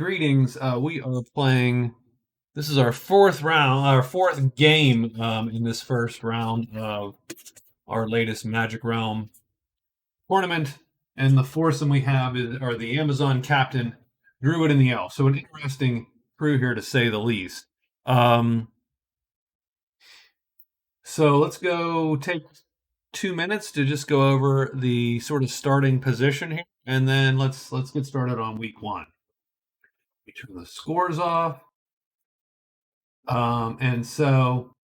Greetings. We are playing. This is our fourth round, our fourth game in this first round of our latest Magic Realm tournament. And the foursome we have are the Amazon Captain, Druid, and the Elf. So an interesting crew here to say the least. Um, so let's go take 2 minutes to just go over the sort of starting position here, and then let's get started on week one. We turn the scores off. And so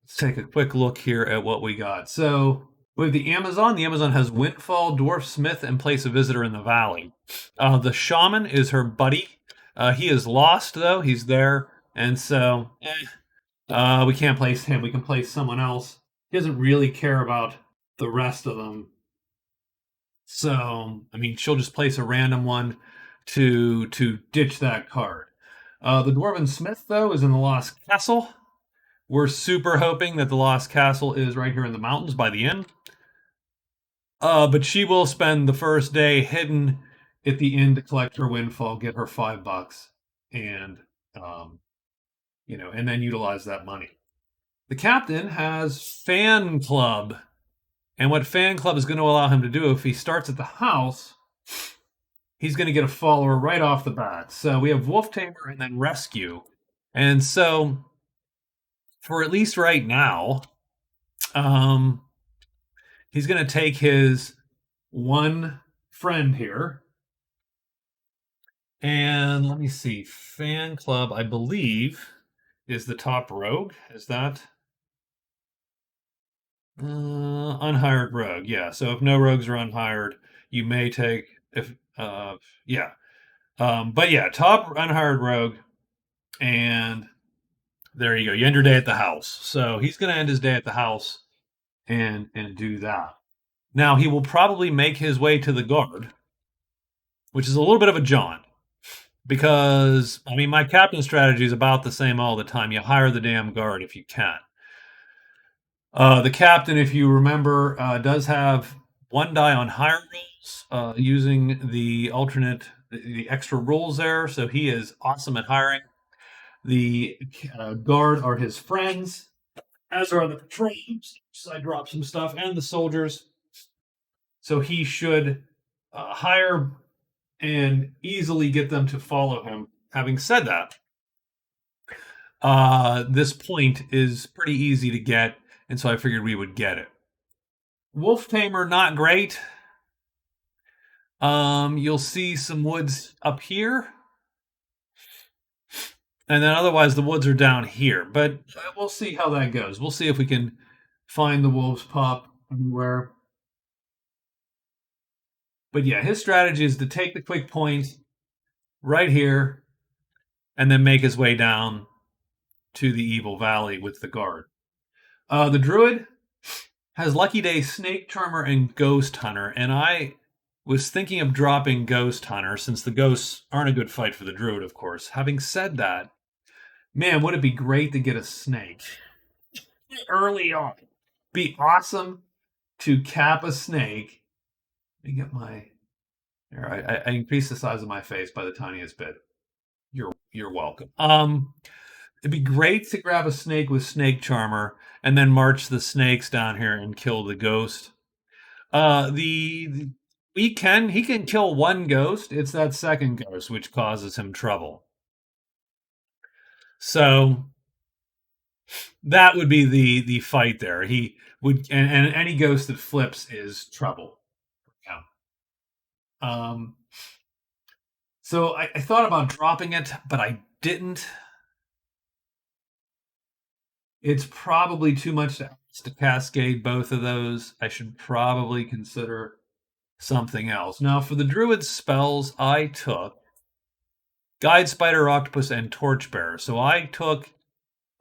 let's take a quick look here at what we got. So with the Amazon, has Windfall, Dwarf Smith, and Place a Visitor in the Valley. The Shaman is her buddy. He is lost though; he's there, and so we can't place him. We can place someone else. He doesn't really care about the rest of them. So I mean, she'll just place a random one to ditch that card. The Dwarven Smith though is in the Lost Castle. We're super hoping that the Lost Castle is right here in the mountains by the inn. But she will spend the first day hidden at the inn to collect her windfall, get her $5, and um, and then utilize that money. The captain has fan club, and what fan club is going to allow him to do if he starts at the house, he's going to get a follower right off the bat. So we have Wolf Tamer and then Rescue, and so for at least right now, he's going to take his one friend here. And let me see. Fan club, I believe, is the top rogue. Is that? Unhired rogue. Yeah. So if no rogues are unhired, you may take if yeah. But yeah, top unhired rogue, and there you go. You end your day at the house. So he's going to end his day at the house and do that. Now he will probably make his way to the guard, which is a little bit of a jaunt because I mean my captain strategy is about the same all the time. You hire the damn guard if you can. The captain, if you remember, does have one die on hire rolls using the the extra rolls there, so he is awesome at hiring. The guard are his friends, as are the patrols. So I drop some stuff, and the soldiers. So he should hire and easily get them to follow him. Having said that, this point is pretty easy to get, and so I figured we would get it. Wolf Tamer, not great. You'll see some woods up here, and then otherwise the woods are down here. But we'll see how that goes. We'll see if we can find the wolves pop anywhere. But yeah, his strategy is to take the quick point right here and then make his way down to the Evil Valley with the guard. The Druid has Lucky Day, Snake Charmer, and Ghost Hunter, and I was thinking of dropping Ghost Hunter since the ghosts aren't a good fight for the Druid, of course. Having said that, man, would it be great to get a snake early on? Be awesome to cap a snake. Let me get my. Here, I increased the size of my face by the tiniest bit. You're welcome. It'd be great to grab a snake with Snake Charmer and then march the snakes down here and kill the ghost. He can kill one ghost. It's that second ghost which causes him trouble. So that would be the fight there. He would and any ghost that flips is trouble. Yeah. So I thought about dropping it, but I didn't. It's probably too much to ask to cascade both of those. I should probably consider something else. Now, for the druid spells, I took Guide, Spider, Octopus, and Torchbearer. So I took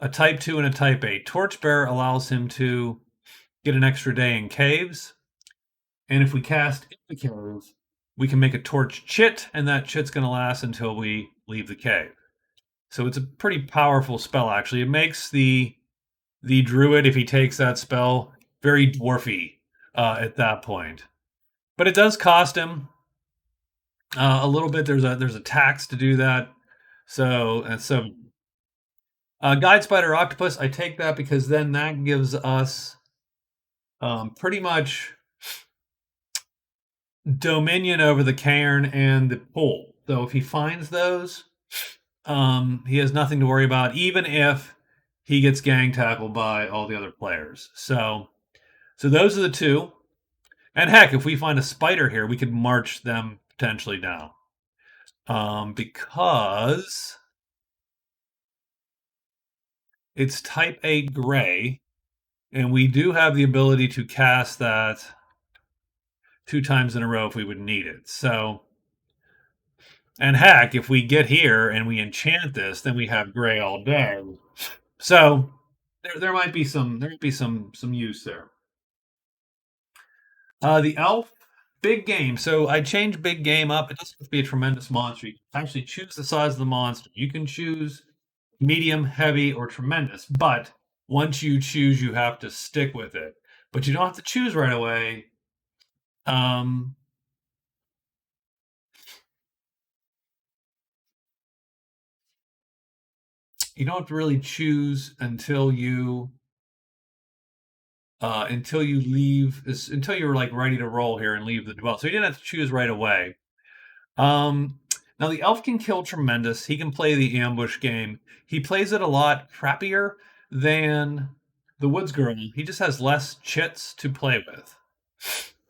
a Type 2 and a Type 8. Torchbearer allows him to get an extra day in caves. And if we cast in the caves, we can make a torch chit, and that chit's going to last until we leave the cave. So it's a pretty powerful spell, actually. It makes the druid, if he takes that spell, very dwarfy at that point. But it does cost him A little bit. There's a tax to do that. So guide spider octopus. I take that because then that gives us pretty much dominion over the cairn and the pool. So if he finds those, he has nothing to worry about, even if he gets gang tackled by all the other players. So those are the two. And heck, if we find a spider here, we could march them potentially down. Because it's type 8 gray, and we do have the ability to cast that 2 times in a row if we would need it. So, and heck, if we get here and we enchant this, then we have gray all day. So there might be some use there. The elf, big game. So I changed big game up. It doesn't have to be a tremendous monster. You can actually choose the size of the monster. You can choose medium, heavy, or tremendous. But once you choose, you have to stick with it. But you don't have to choose right away. Um, you don't have to really choose until you leave, until you're like ready to roll here and leave the duel. So you didn't have to choose right away. Now the elf can kill tremendous. He can play the ambush game. He plays it a lot crappier than the woods girl. He just has less chits to play with.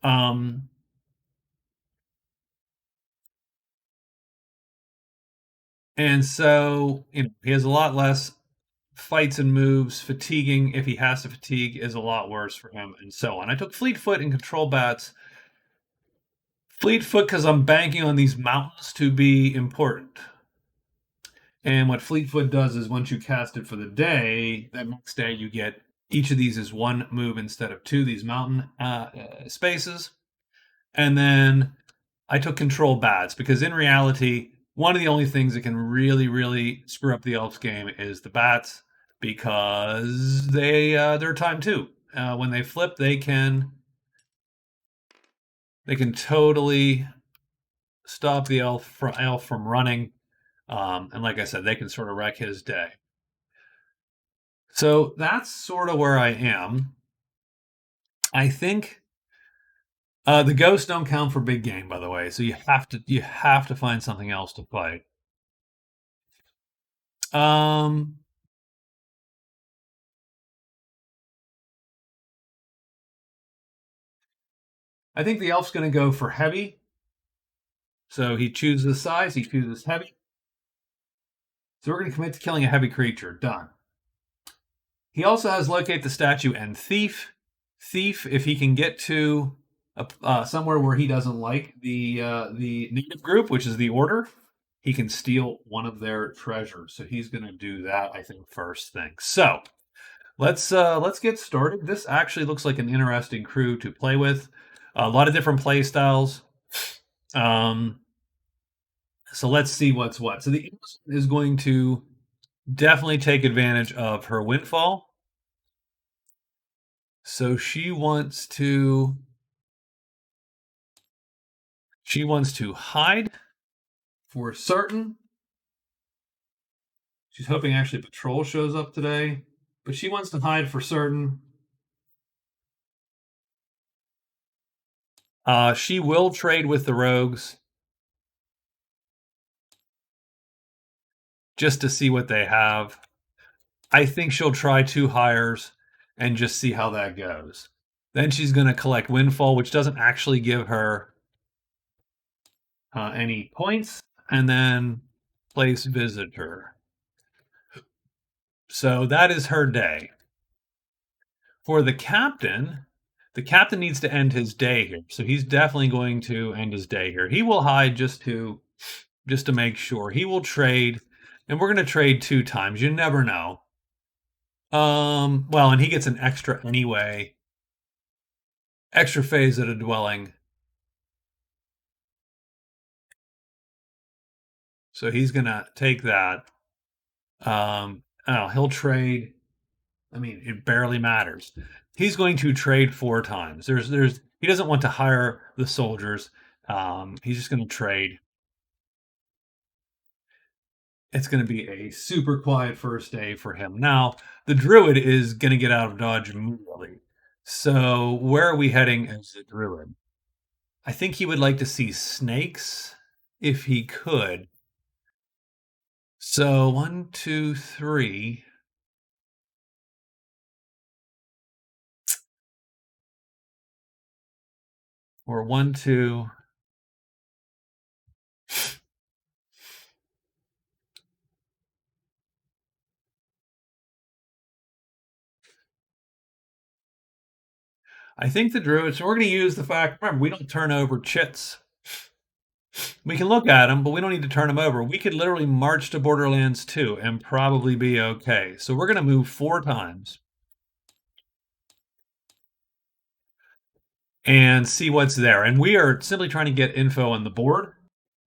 Um, and so he has a lot less fights and moves. Fatiguing, if he has to fatigue, is a lot worse for him, and so on. I took Fleetfoot and Control Bats. Fleetfoot because I'm banking on these mountains to be important. And what Fleetfoot does is once you cast it for the day, that next day you get each of these is one move instead of two, these mountain spaces. And then I took Control Bats because in reality, one of the only things that can really, really screw up the Elves game is the bats because they're time too. When they flip, they can totally stop the elf from running. And like I said, they can sort of wreck his day. So that's sort of where I am. I think the ghosts don't count for big game, by the way. So you have to find something else to play. Um, I think the elf's going to go for heavy. So he chooses size. He chooses heavy. So we're going to commit to killing a heavy creature. Done. He also has locate the statue and thief. Thief, if he can get to somewhere where he doesn't like the native group, which is the order, he can steal one of their treasures. So he's going to do that, I think, first thing. So let's get started. This actually looks like an interesting crew to play with. A lot of different play styles. So let's see what's what. So the Amazon is going to definitely take advantage of her windfall. So she wants to hide for certain. She's hoping actually patrol shows up today, but she wants to hide for certain. She will trade with the rogues just to see what they have. I think she'll try 2 hires and just see how that goes. Then she's going to collect windfall, which doesn't actually give her any points, and then place visitor. So that is her day. For the captain needs to end his day here. So he's definitely going to end his day here. He will hide just to make sure. He will trade, and we're going to trade 2 times. You never know. Well, and he gets an extra anyway. Extra phase at a dwelling. So he's gonna take that. He'll trade. I mean, it barely matters. He's going to trade 4 times. He doesn't want to hire the soldiers. He's just going to trade. it's going to be a super quiet first day for him. Now, the druid is going to get out of dodge immediately. So, where are we heading as the druid? I think he would like to see snakes if he could. So, one, two, three. Or one, two. I think the druid, so we're going to use the fact, remember, we don't turn over chits. We can look at them, but we don't need to turn them over. We could literally march to Borderlands 2 and probably be okay. So we're going to move 4 times and see what's there. And we are simply trying to get info on the board.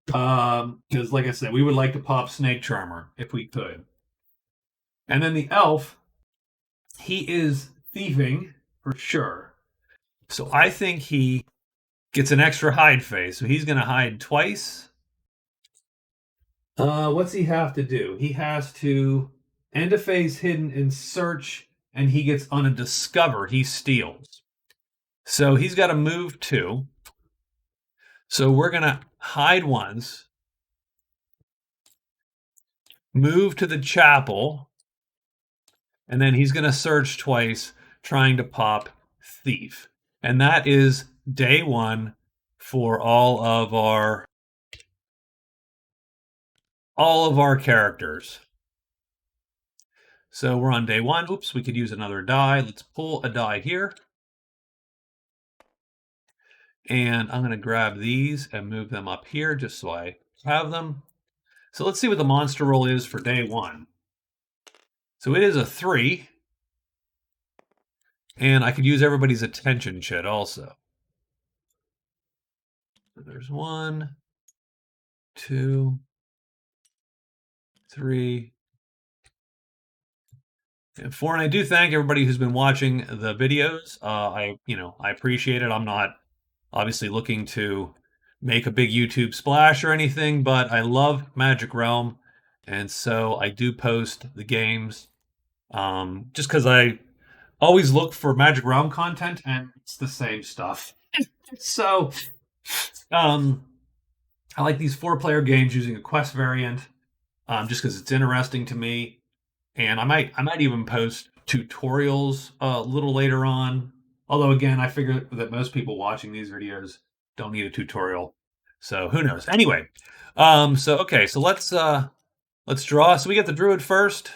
Because, like I said, we would like to pop Snake Charmer if we could. And then the elf, he is thieving for sure. So I think he gets an extra hide phase. So he's going to hide twice. What's he have to do? He has to end a phase hidden in search, and he gets on a discover. He steals. So he's got to move 2. So we're going to hide once, move to the chapel, and then he's going to search twice, trying to pop thief. And that is day 1 for all of our characters. So we're on day 1. Oops, we could use another die. Let's pull a die here. And I'm going to grab these and move them up here just so I have them. So let's see what the monster roll is for day 1. So it is a 3. And I could use everybody's attention chit also. So there's 1, 2, 3, and 4. And I do thank everybody who's been watching the videos. I appreciate it. I'm not obviously looking to make a big YouTube splash or anything, but I love Magic Realm, and so I do post the games just because I always look for Magic Realm content, and it's the same stuff. So I like these 4-player games using a quest variant just because it's interesting to me, and I might even post tutorials a little later on. Although again, I figure that most people watching these videos don't need a tutorial, so who knows? Anyway, so let's draw. So we get the druid first,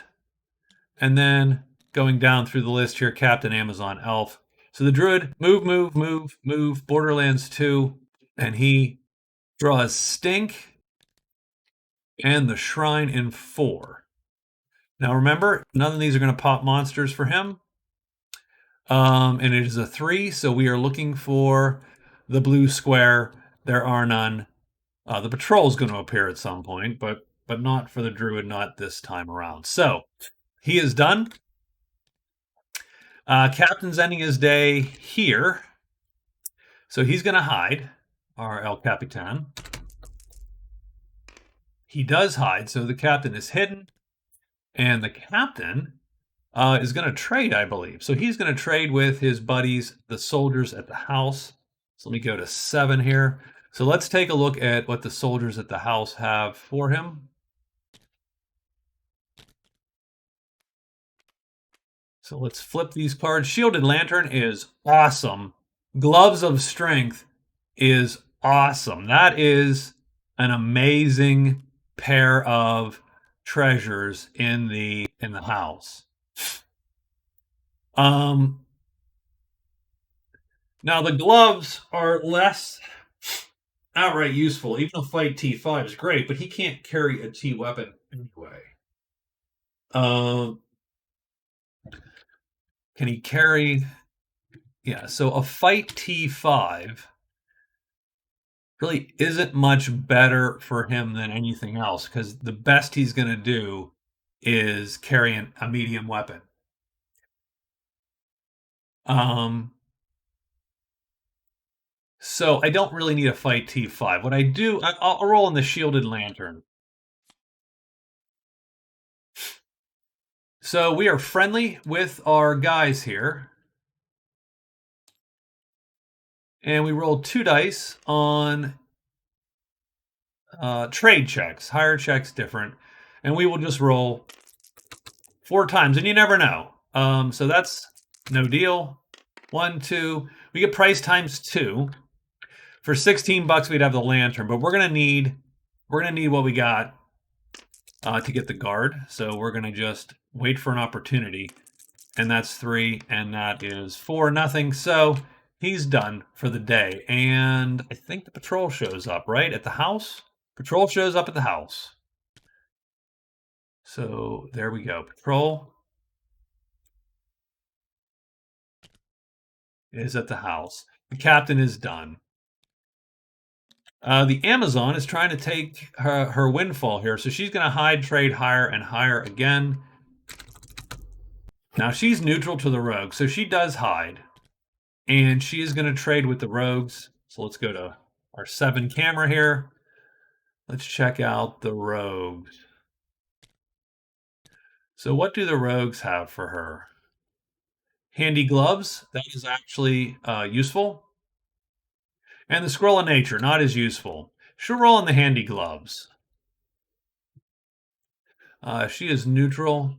and then going down through the list here, Captain, Amazon, Elf. So the druid, move, Borderlands 2, and he draws Stink and the Shrine in 4. Now remember, none of these are going to pop monsters for him. And it is a 3, so we are looking for the blue square. There are none. The patrol is going to appear at some point, but not for the druid, not this time around. So he is done. Captain's ending his day here. So he's going to hide, our El Capitan. He does hide, so the captain is hidden. And the captain is going to trade, I believe. So he's going to trade with his buddies, the soldiers at the house. So let me go to 7 here. So let's take a look at what the soldiers at the house have for him. So let's flip these cards. Shielded Lantern is awesome. Gloves of Strength is awesome. That is an amazing pair of treasures in the house. Now the gloves are less outright useful. Even a fight T5 is great, but he can't carry a T weapon anyway. Can he carry? Yeah, so a fight T5 really isn't much better for him than anything else because the best he's going to do is carry a medium weapon. So I don't really need a fight T5. What I do, I'll roll in the Shielded Lantern. So we are friendly with our guys here. And we rolled 2 dice on trade checks. Higher checks different. And we will just roll 4 times, and you never know. So that's no deal. 1, 2. We get price times 2. For 16 bucks, we'd have the lantern, but we're gonna need what we got to get the guard. So we're gonna just wait for an opportunity, and that's 3, and that is 4, nothing. So he's done for the day, and I think the patrol shows up right at the house. Patrol shows up at the house. So there we go. Patrol is at the house. The captain is done. The Amazon is trying to take her windfall here, so she's going to hide, trade, hire, and hire again. Now she's neutral to the rogue, so she does hide, and she is going to trade with the rogues. So let's go to our 7 camera here. Let's check out the rogues. So what do the rogues have for her? Handy gloves. That is actually useful. And the scroll of nature, not as useful. She'll roll in the handy gloves. She is neutral.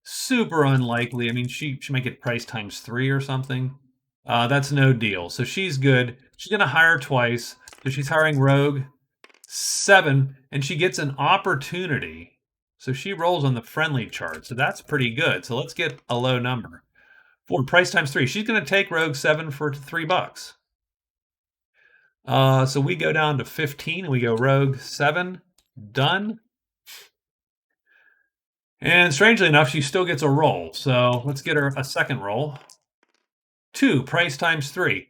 Super unlikely. I mean, she might get price times 3 or something. That's no deal. So she's good. She's going to hire twice. So she's hiring rogue 7, and she gets an opportunity. So she rolls on the friendly chart. So that's pretty good. So let's get a low number. 4, price times 3. She's going to take rogue 7 for $3. So we go down to 15. We go rogue 7. Done. And strangely enough, she still gets a roll. So let's get her a second roll. 2, price times 3.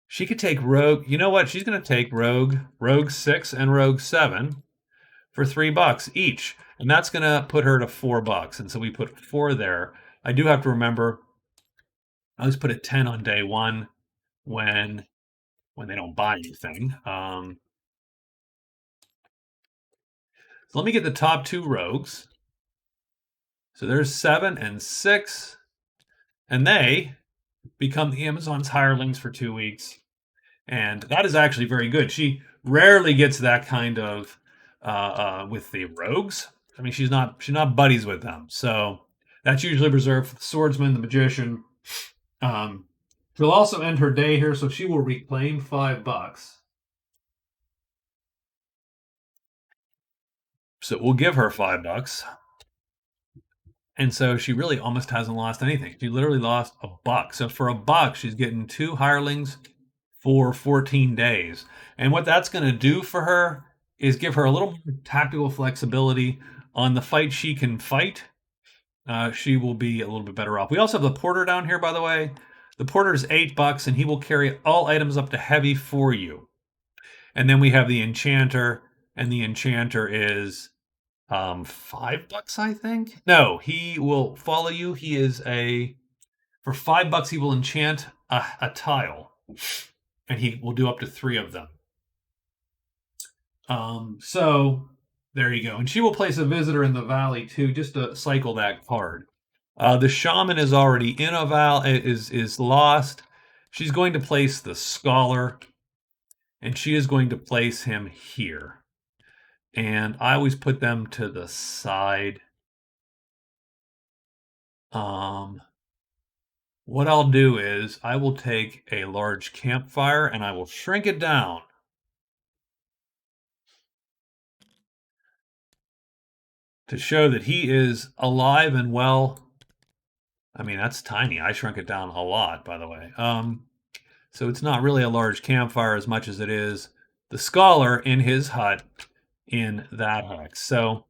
She could take rogue. You know what? She's going to take rogue 6, and rogue 7 for $3 each. And that's going to put her to $4. And so we put 4 there. I do have to remember, I always put a 10 on day 1 when they don't buy anything. So let me get the top 2 rogues. So there's 7 and 6. And they become the Amazon's hirelings for 2 weeks. And that is actually very good. She rarely gets that kind of with the rogues. I mean, she's not buddies with them. So that's usually reserved for the swordsman, the magician. She'll also end her day here, so she will reclaim $5. So we'll give her $5. And so she really almost hasn't lost anything. She literally lost $1. So for $1, she's getting 2 hirelings for 14 days. And what that's going to do for her is give her a little more tactical flexibility on the fight she can fight. She will be a little bit better off. We also have the porter down here, by the way. The porter is $8, and he will carry all items up to heavy for you. And then we have the enchanter, and the enchanter is $5, I think. No, he will follow you. He is for $5 he will enchant a tile, and he will do up to 3 of them. So there you go. And she will place a visitor in the valley too, just to cycle that card. The shaman is already in a valley, is lost. She's going to place the scholar, and she is going to place him here. And I always put them to the side. What I'll do is I will take a large campfire and I will shrink it down to show that he is alive and well. I mean, that's tiny. I shrunk it down a lot, by the way. So it's not really a large campfire as much as it is the scholar in his hut in that hex. So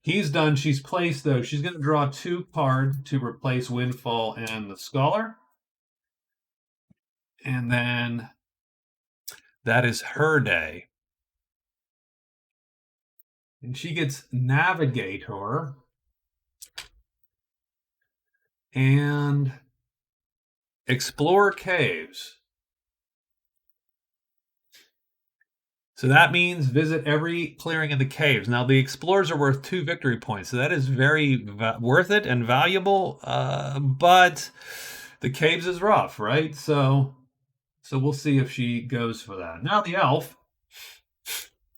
he's done. She's placed those. She's going to draw 2 cards to replace Windfall and the scholar. And then that is her day. And she gets Navigator and Explore Caves. So that means visit every clearing in the caves. Now, the explorers are worth 2 victory points, so that is very worth it and valuable. But the caves is rough, right? So we'll see if she goes for that. Now the elf.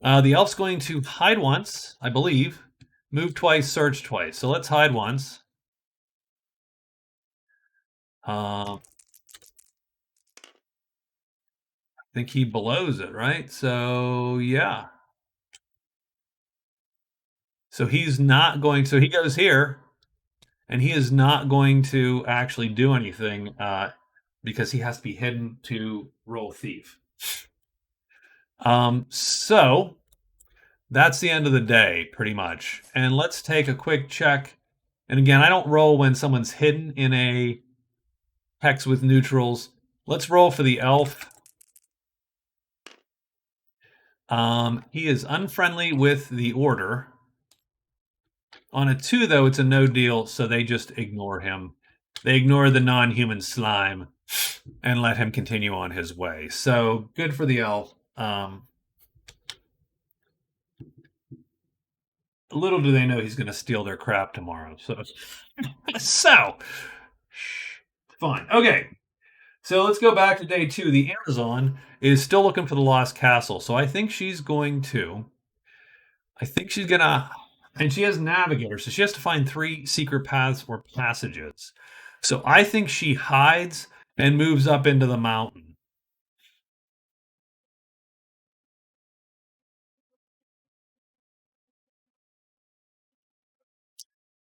The elf's going to hide once, I believe. Move twice, search twice. So let's hide once. I think he blows it, right? So yeah. So he's not going. So he goes here, and he is not going to actually do anything because he has to be hidden to roll thief. So that's the end of the day, pretty much. And let's take a quick check. And again, I don't roll when someone's hidden in a hex with neutrals. Let's roll for the elf. He is unfriendly with the order. On a 2, though, it's a no deal, so they just ignore him. They ignore the non-human slime and let him continue on his way. So good for the elf. Little do they know he's going to steal their crap tomorrow. So fine. Okay. So let's go back to day 2. The Amazon is still looking for the lost castle. So I think she's going to. And she has navigator, so she has to find 3 secret paths or passages. So I think she hides and moves up into the mountain.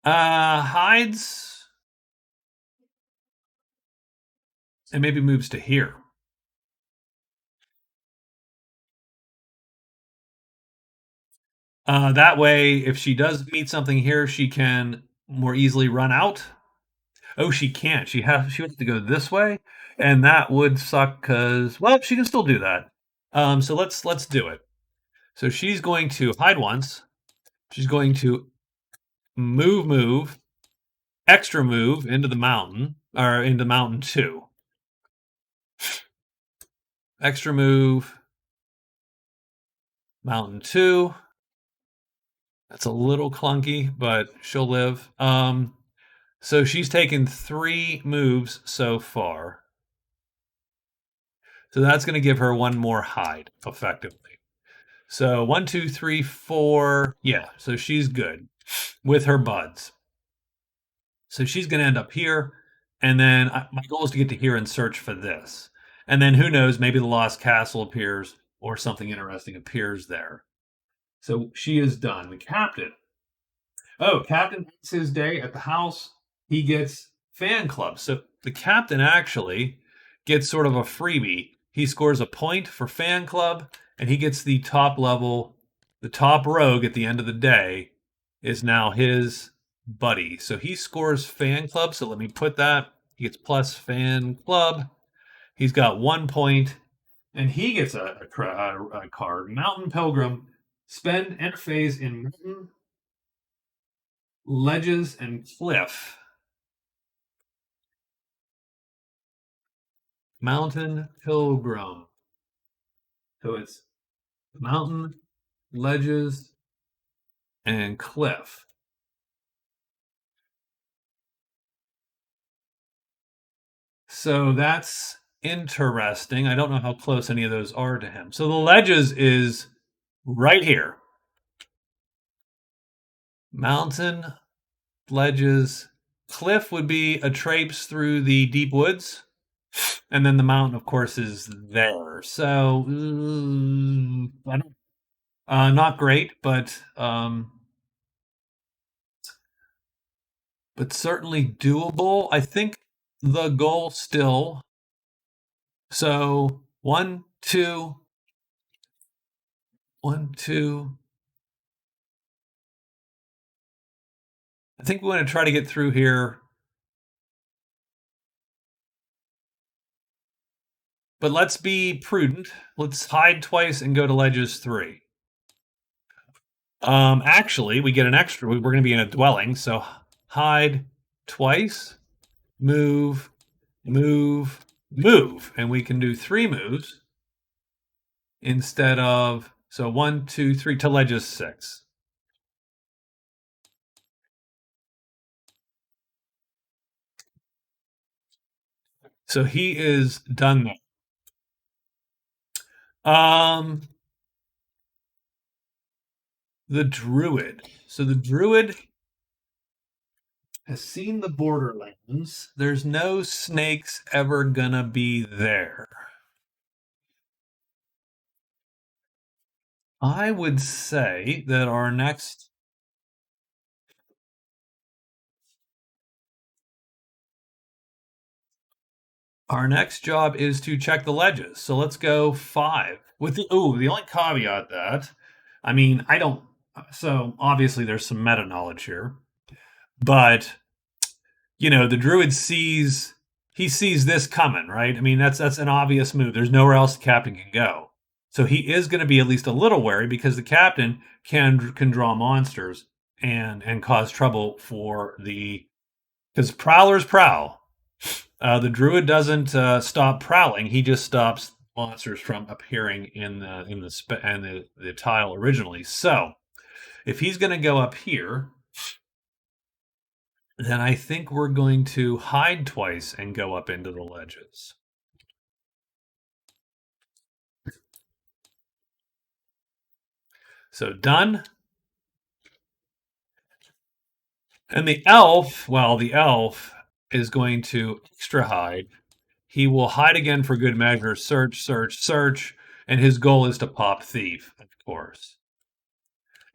Hides and maybe moves to here. That way, if she does meet something here, she can more easily run out. Oh, she can't. She would have to go this way, and that would suck because well, she can still do that. So let's do it. So she's going to hide once. She's going to move, extra move into the mountain or into mountain 2. Extra move, mountain 2. That's a little clunky, but she'll live. So she's taken 3 moves so far. So that's going to give her 1 more hide, effectively. So 1, 2, 3, 4. Yeah, so she's good with her buds. So she's going to end up here. And then my goal is to get to here and search for this. And then who knows, maybe the Lost Castle appears or something interesting appears there. So she is done. The captain. Oh, captain ends his day at the house. He gets fan club. So the captain actually gets sort of a freebie. He scores a point for fan club, and he gets the top level, the top rogue at the end of the day is now his buddy. So he scores fan club. So let me put that. He gets plus fan club. He's got 1 point, and he gets a card. Mountain Pilgrim. Spend end phase in mountain, ledges, and cliff. Mountain Pilgrim. So it's mountain, ledges, and cliff. So that's interesting. I don't know how close any of those are to him. So the ledges is right here. Mountain, ledges, cliff would be a traipse through the deep woods. And then the mountain, of course, is there. So I don't not great, but certainly doable. I think the goal still. So 1, 2, 1, 2. I think we want to try to get through here. But let's be prudent. Let's hide twice and go to ledges 3. Actually, we get an extra. We're going to be in a dwelling, so hide twice, move, move, move, and we can do 3 moves. instead of, so 1, 2, 3 to ledges 6. So he is done that. The druid. So the druid has seen the borderlands. There's no snakes ever gonna be there. I would say that our next job is to check the ledges. So let's go 5. With the only caveat that, I mean, I don't. So obviously there's some meta knowledge here, but the druid sees this coming, right? I mean, that's an obvious move. There's nowhere else the captain can go. So he is going to be at least a little wary because the captain can draw monsters and cause trouble for the because prowlers prowl. The druid doesn't stop prowling; he just stops monsters from appearing in the tile originally. So if he's going to go up here, then I think we're going to hide twice and go up into the ledges. So done. And the elf is going to extra hide. He will hide again for good measure, search, search, search, and his goal is to pop thief, of course.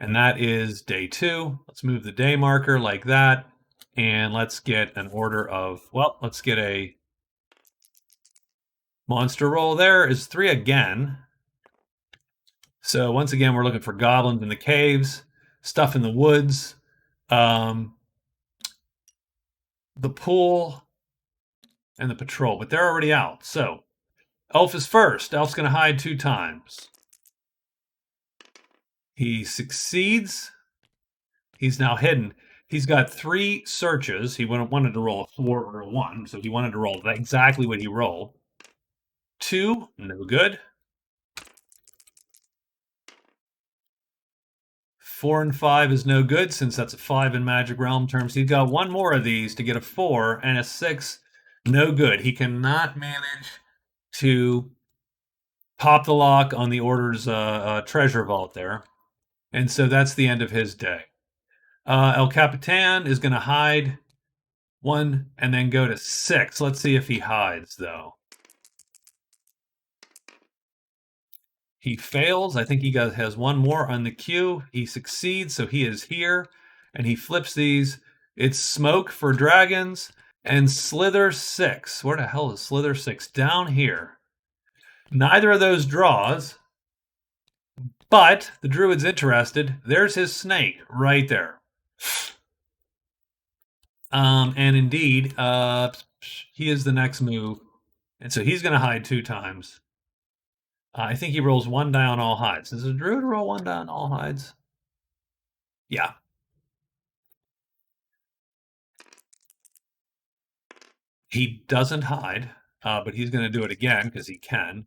And that is day 2. Let's move the day marker like that. And let's get an order of, let's get a monster roll. There is 3 again. So once again, we're looking for goblins in the caves, stuff in the woods, the pool, and the patrol. But they're already out. So elf is first. Elf's going to hide 2 times. He succeeds. He's now hidden. He's got 3 searches. He wanted to roll a 4 or a 1, so he wanted to roll exactly what he rolled. 2, no good. 4 and 5 is no good since that's a 5 in Magic Realm terms. He's got 1 more of these to get a 4, and a 6, no good. He cannot manage to pop the lock on the Order's treasure vault there. And so that's the end of his day. El Capitan is going to hide 1 and then go to 6. Let's see if he hides, though. He fails. I think he has 1 more on the queue. He succeeds, so he is here. And he flips these. It's Smoke for Dragons and Slither 6. Where the hell is Slither 6? Down here. Neither of those draws. But the druid's interested. There's his snake right there. And indeed, he is the next move. And so he's going to hide 2 times. I think he rolls 1 die on all hides. Does a druid roll 1 die on all hides? Yeah. He doesn't hide, but he's going to do it again because he can.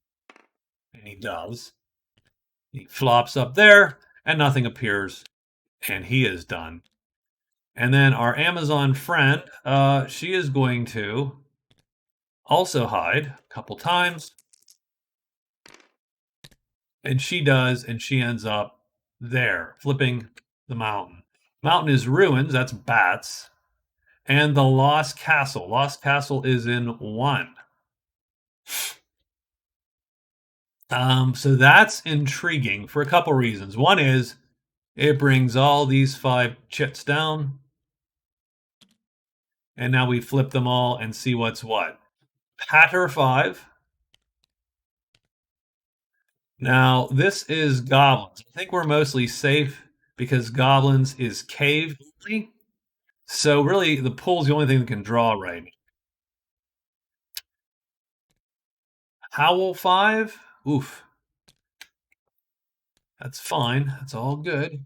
And he does. He flops up there, and nothing appears. And he is done. And then our Amazon friend, she is going to also hide a couple times. And she does, and she ends up there, flipping the mountain. Mountain is ruins, that's bats. And the Lost Castle. Lost Castle is in 1. So that's intriguing for a couple reasons. One is it brings all these 5 chits down. And now we flip them all and see what's what. Patter 5. Now, this is goblins. I think we're mostly safe because goblins is cave only. So really, the pool's the only thing that can draw right now. Howl 5. Oof. That's fine. That's all good.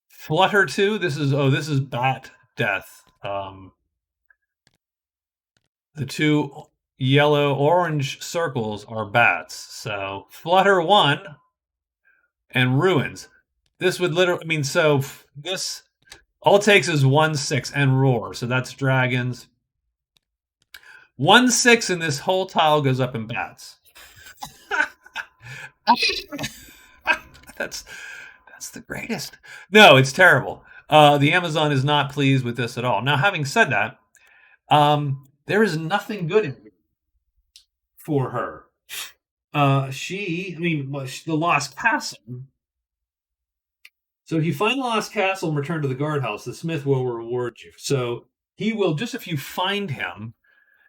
Flutter 2. This is bat death. The 2, yellow, orange circles are bats. So flutter one and ruins. This would literally, I mean, so this all it takes is 1 6 and roar. So that's dragons. 1 6 and this whole tile goes up in bats. that's that's the greatest. No, it's terrible. The Amazon is not pleased with this at all. Now, having said that, there is nothing good in it for her. I mean, the Lost Castle. So if you find the Lost Castle and return to the guardhouse, the Smith will reward you. So he will, just if you find him,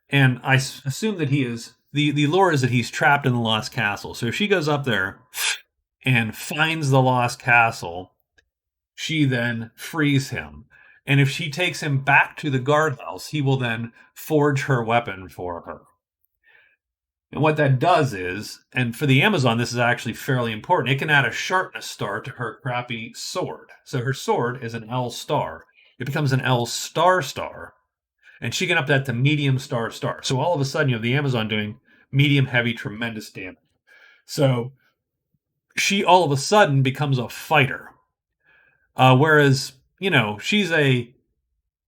and I assume that he is, the lore is that he's trapped in the Lost Castle. So if she goes up there and finds the Lost Castle, she then frees him. And if she takes him back to the guardhouse, he will then forge her weapon for her. And what that does is, and for the Amazon, this is actually fairly important, it can add a sharpness star to her crappy sword. So her sword is an L star. It becomes an L star star, and she can up that to medium star star. So all of a sudden, you have the Amazon doing medium, heavy, tremendous damage. So she all of a sudden becomes a fighter. Whereas, she's a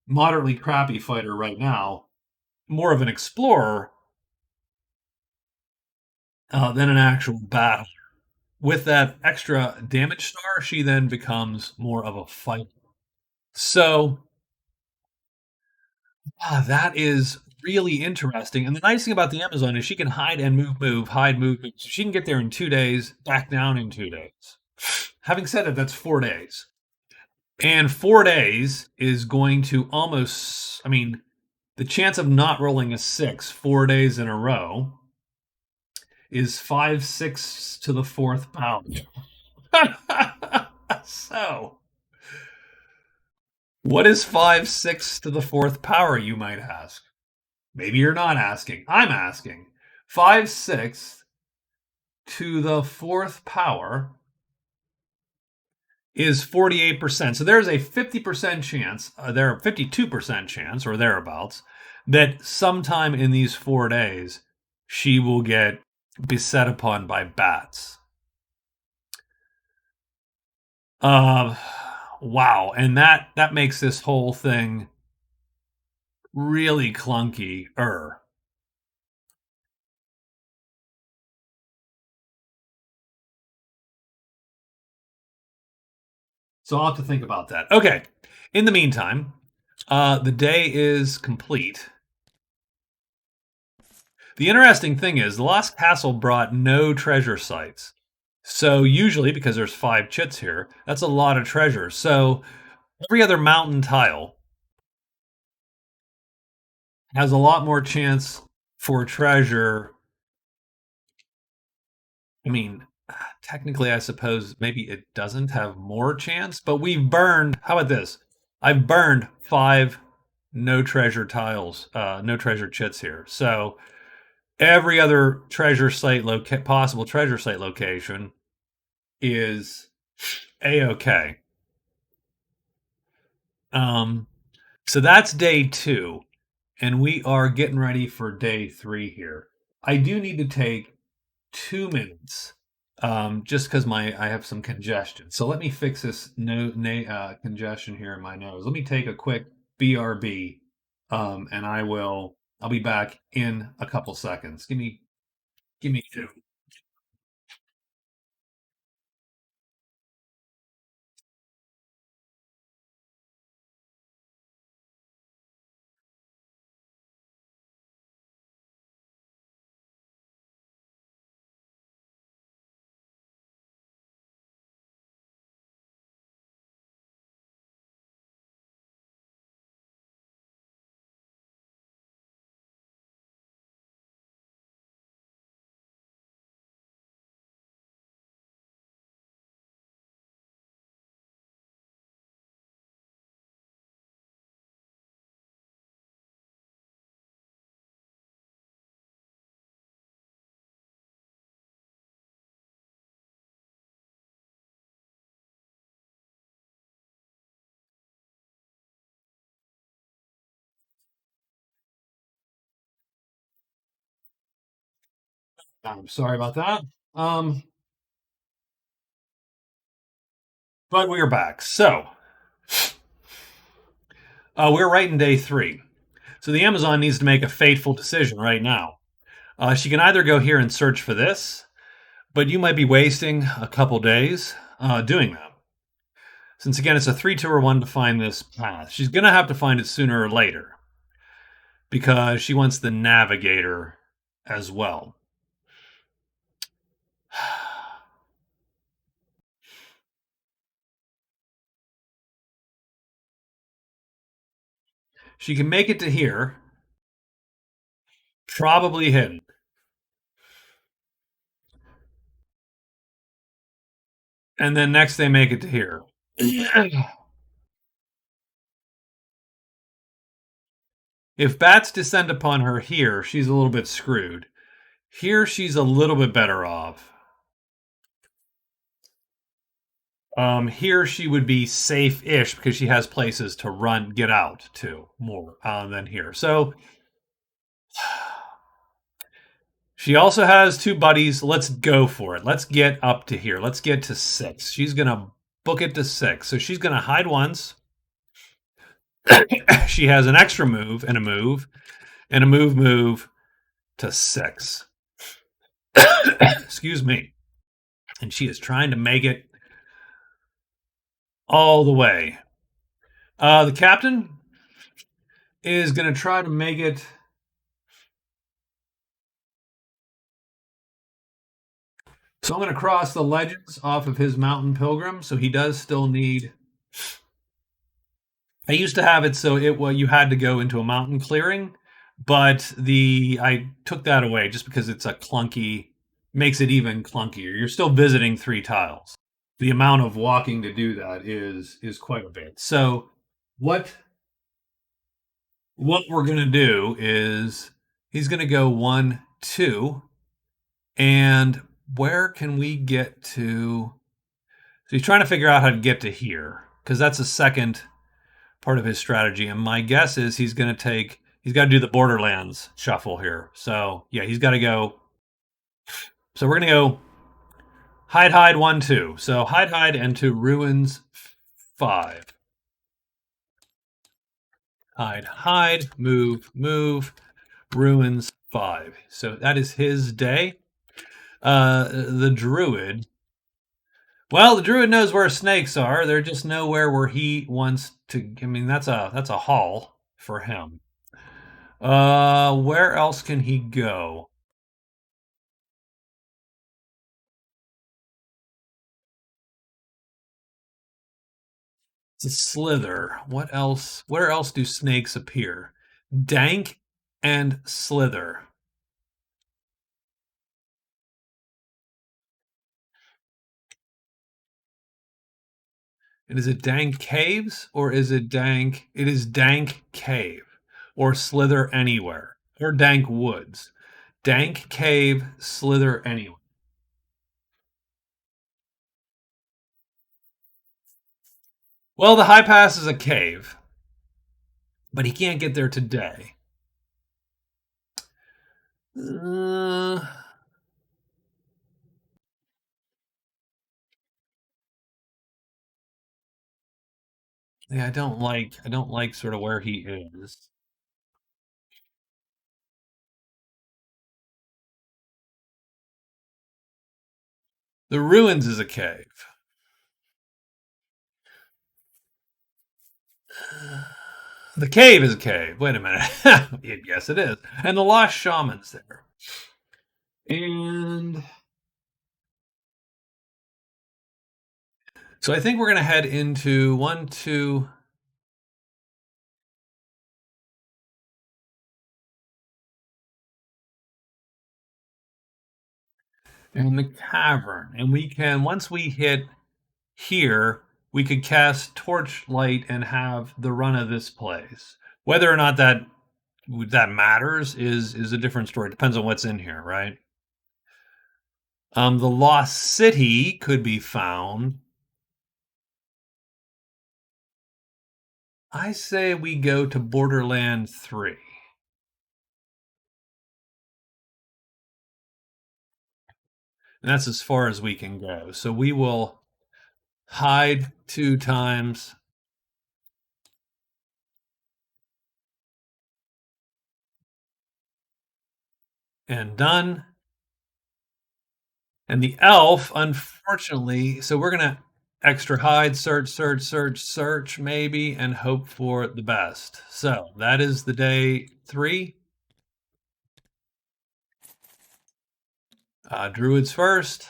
moderately crappy fighter right now, more of an explorer than an actual battle. With that extra damage star, she then becomes more of a fighter. So that is really interesting. And the nice thing about the Amazon is she can hide and move, hide, move. So she can get there in 2 days, back down in 2 days. Having said that, that's 4 days. And 4 days is going to almost, I mean, the chance of not rolling a 6 4 days in a row is 5 6 to the fourth power. So, what is 5 6 to the fourth power, you might ask? Maybe you're not asking. I'm asking. 5 6 to the fourth power is 48%. So there's a 50% chance, there are 52% chance or thereabouts, that sometime in these 4 days she will get beset upon by bats. Wow, and that makes this whole thing really clunky. So I'll have to think about that. Okay. In the meantime, the day is complete. The interesting thing is, the Lost Castle brought no treasure sites. So usually, because there's 5 chits here, that's a lot of treasure. So every other mountain tile has a lot more chance for treasure. I mean, technically, I suppose maybe it doesn't have more chance, but we've burned. How about this? I've burned 5 no treasure tiles, no treasure chits here. So every other treasure site possible treasure site location is a-okay. Um, so that's day 2, and we are getting ready for day 3 here. I do need to take 2 minutes, just because I have some congestion. So let me fix this congestion here in my nose. Let me take a quick BRB, and I'll be back in a couple seconds. Give me 2. I'm sorry about that. Um, but we're back. So we're right in day three. So the Amazon needs to make a fateful decision right now. She can either go here and search for this, but you might be wasting a couple days doing that. Since again, it's a 3, 2, or 1 to find this path. She's going to have to find it sooner or later because she wants the navigator as well. She can make it to here, probably hidden. And then next they make it to here. If bats descend upon her here, she's a little bit screwed. Here, she's a little bit better off. Here, she would be safe ish because she has places to run, get out to more than here. So she also has 2 buddies. Let's go for it. Let's get up to here. Let's get to 6. She's going to book it to 6. So she's going to hide once. She has an extra move and a move and a move to 6. Excuse me. And she is trying to make it all the way. The captain is going to try to make it. So I'm going to cross the legends off of his mountain pilgrim. So he does still need. I used to have it so it well you had to go into a mountain clearing, but I took that away just because it's a clunky, makes it even clunkier. You're still visiting 3 tiles. The amount of walking to do that is quite a bit. So what we're going to do is he's going to go 1, 2, and where can we get to? So he's trying to figure out how to get to here because that's a second part of his strategy. And my guess is he's got to do the Borderlands shuffle here. So yeah, he's got to go. So we're going to go hide, 1, 2. So hide, and to ruins 5. Hide, move, ruins 5. So that is his day. The druid. Well, the druid knows where snakes are. They're just nowhere where he wants to. I mean, that's a haul for him. Where else can he go? It's a slither. What else? Where else do snakes appear? Dank and slither. And is it dank caves or is it dank? It is dank cave or slither anywhere or dank woods. Dank cave, slither anywhere. Well, the high pass is a cave, but he can't get there today. Uh, yeah, I don't like sort of where he is. The ruins is a cave. The cave is a cave. Wait a minute. Yes, it is. And the lost shaman's there. And so I think we're going to head into 1, 2. And the cavern. And we can, once we hit here, we could cast torchlight and have the run of this place. Whether or not that matters is a different story. Depends on what's in here, right? The lost city could be found. I say we go to Borderland 3. And that's as far as we can go. So we will hide 2 times. And done. And the elf, unfortunately, so we're gonna extra hide, search, search, search, search, maybe, and hope for the best. So that is the day 3. Druids first.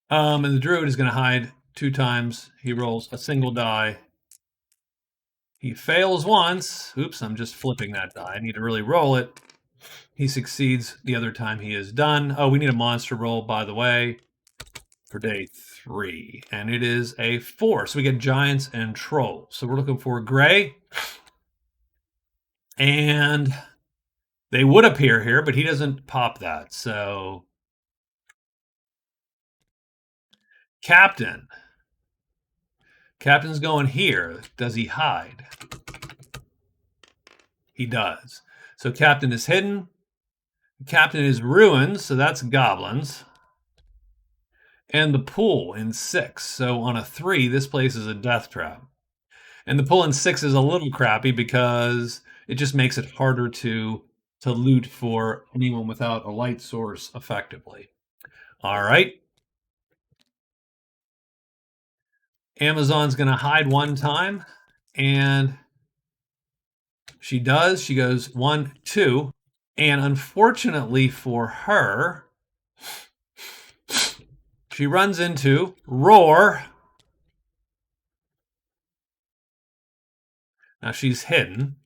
And the druid is gonna hide 2 times. He rolls a single die. He fails once. Oops, I'm just flipping that die. I need to really roll it. He succeeds the other time he is done. Oh, we need a monster roll, by the way, for day 3. And it is a 4. So we get giants and trolls. So we're looking for gray. And they would appear here, but he doesn't pop that. So Captain. Captain's going here. Does he hide? He does. So Captain is hidden. Captain is ruins, so that's goblins. And the pool in 6. So on a 3, this place is a death trap. And the pool in 6 is a little crappy because it just makes it harder to loot for anyone without a light source effectively. All right. Amazon's going to hide 1 time, and she does. She goes 1, 2, and unfortunately for her, she runs into Roar. Now she's hidden,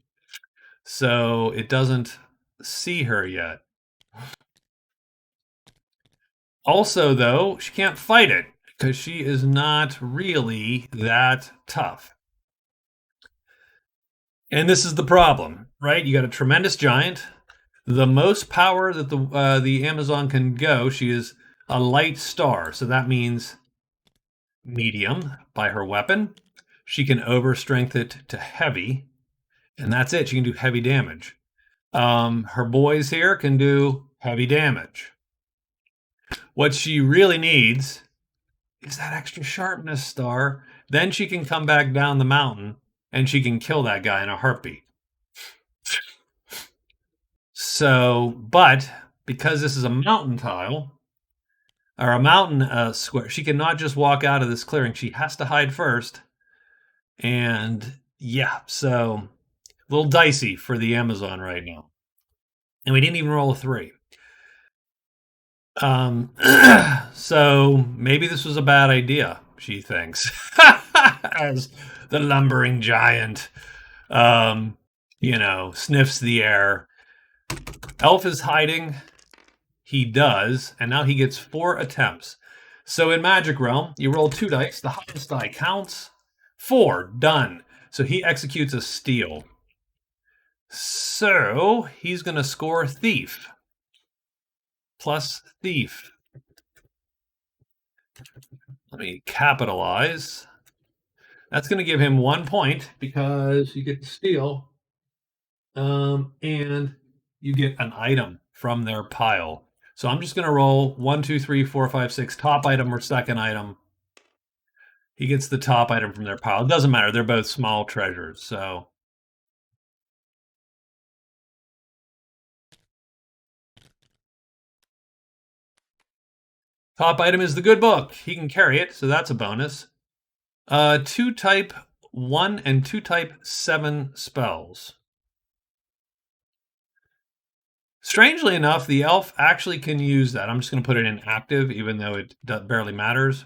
so it doesn't see her yet. Also, though, she can't fight it because she is not really that tough. And this is the problem, right? You got a tremendous giant. The most power that the Amazon can go, she is a light star. So that means medium by her weapon. She can overstrength it to heavy, and that's it. She can do heavy damage. Her boys here can do heavy damage. What she really needs is that extra sharpness star. Then she can come back down the mountain and she can kill that guy in a heartbeat. So, but because this is a mountain tile or a mountain square, she cannot just walk out of this clearing. She has to hide first. And yeah, so a little dicey for the Amazon right now. And we didn't even roll a 3. So maybe this was a bad idea, she thinks, as the lumbering giant, sniffs the air. Elf is hiding. He does, and now he gets 4 attempts. So in Magic Realm, you roll 2 dice. The highest die counts. 4, done. So he executes a steal. So he's going to score Thief. Plus Thief. Let me capitalize. That's going to give him 1 point because you get to steal. And you get an item from their pile. So I'm just going to roll 1, 2, 3, 4, 5, 6, top item or second item. He gets the top item from their pile. It doesn't matter. They're both small treasures. So top item is the good book. He can carry it, so that's a bonus. 2 type 1 and 2 type 7 spells. Strangely enough, the elf actually can use that. I'm just going to put it in active, even though it barely matters.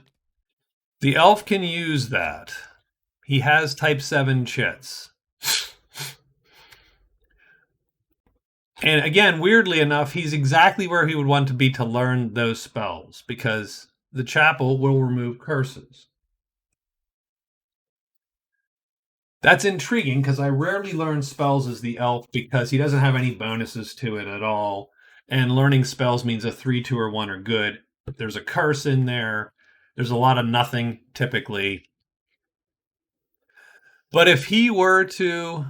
The elf can use that. He has type 7 chits. And again, weirdly enough, he's exactly where he would want to be to learn those spells, because the chapel will remove curses. That's intriguing because I rarely learn spells as the elf because he doesn't have any bonuses to it at all. And learning spells means a 3, 2, or 1 are good. There's a curse in there. There's a lot of nothing typically. But if he were to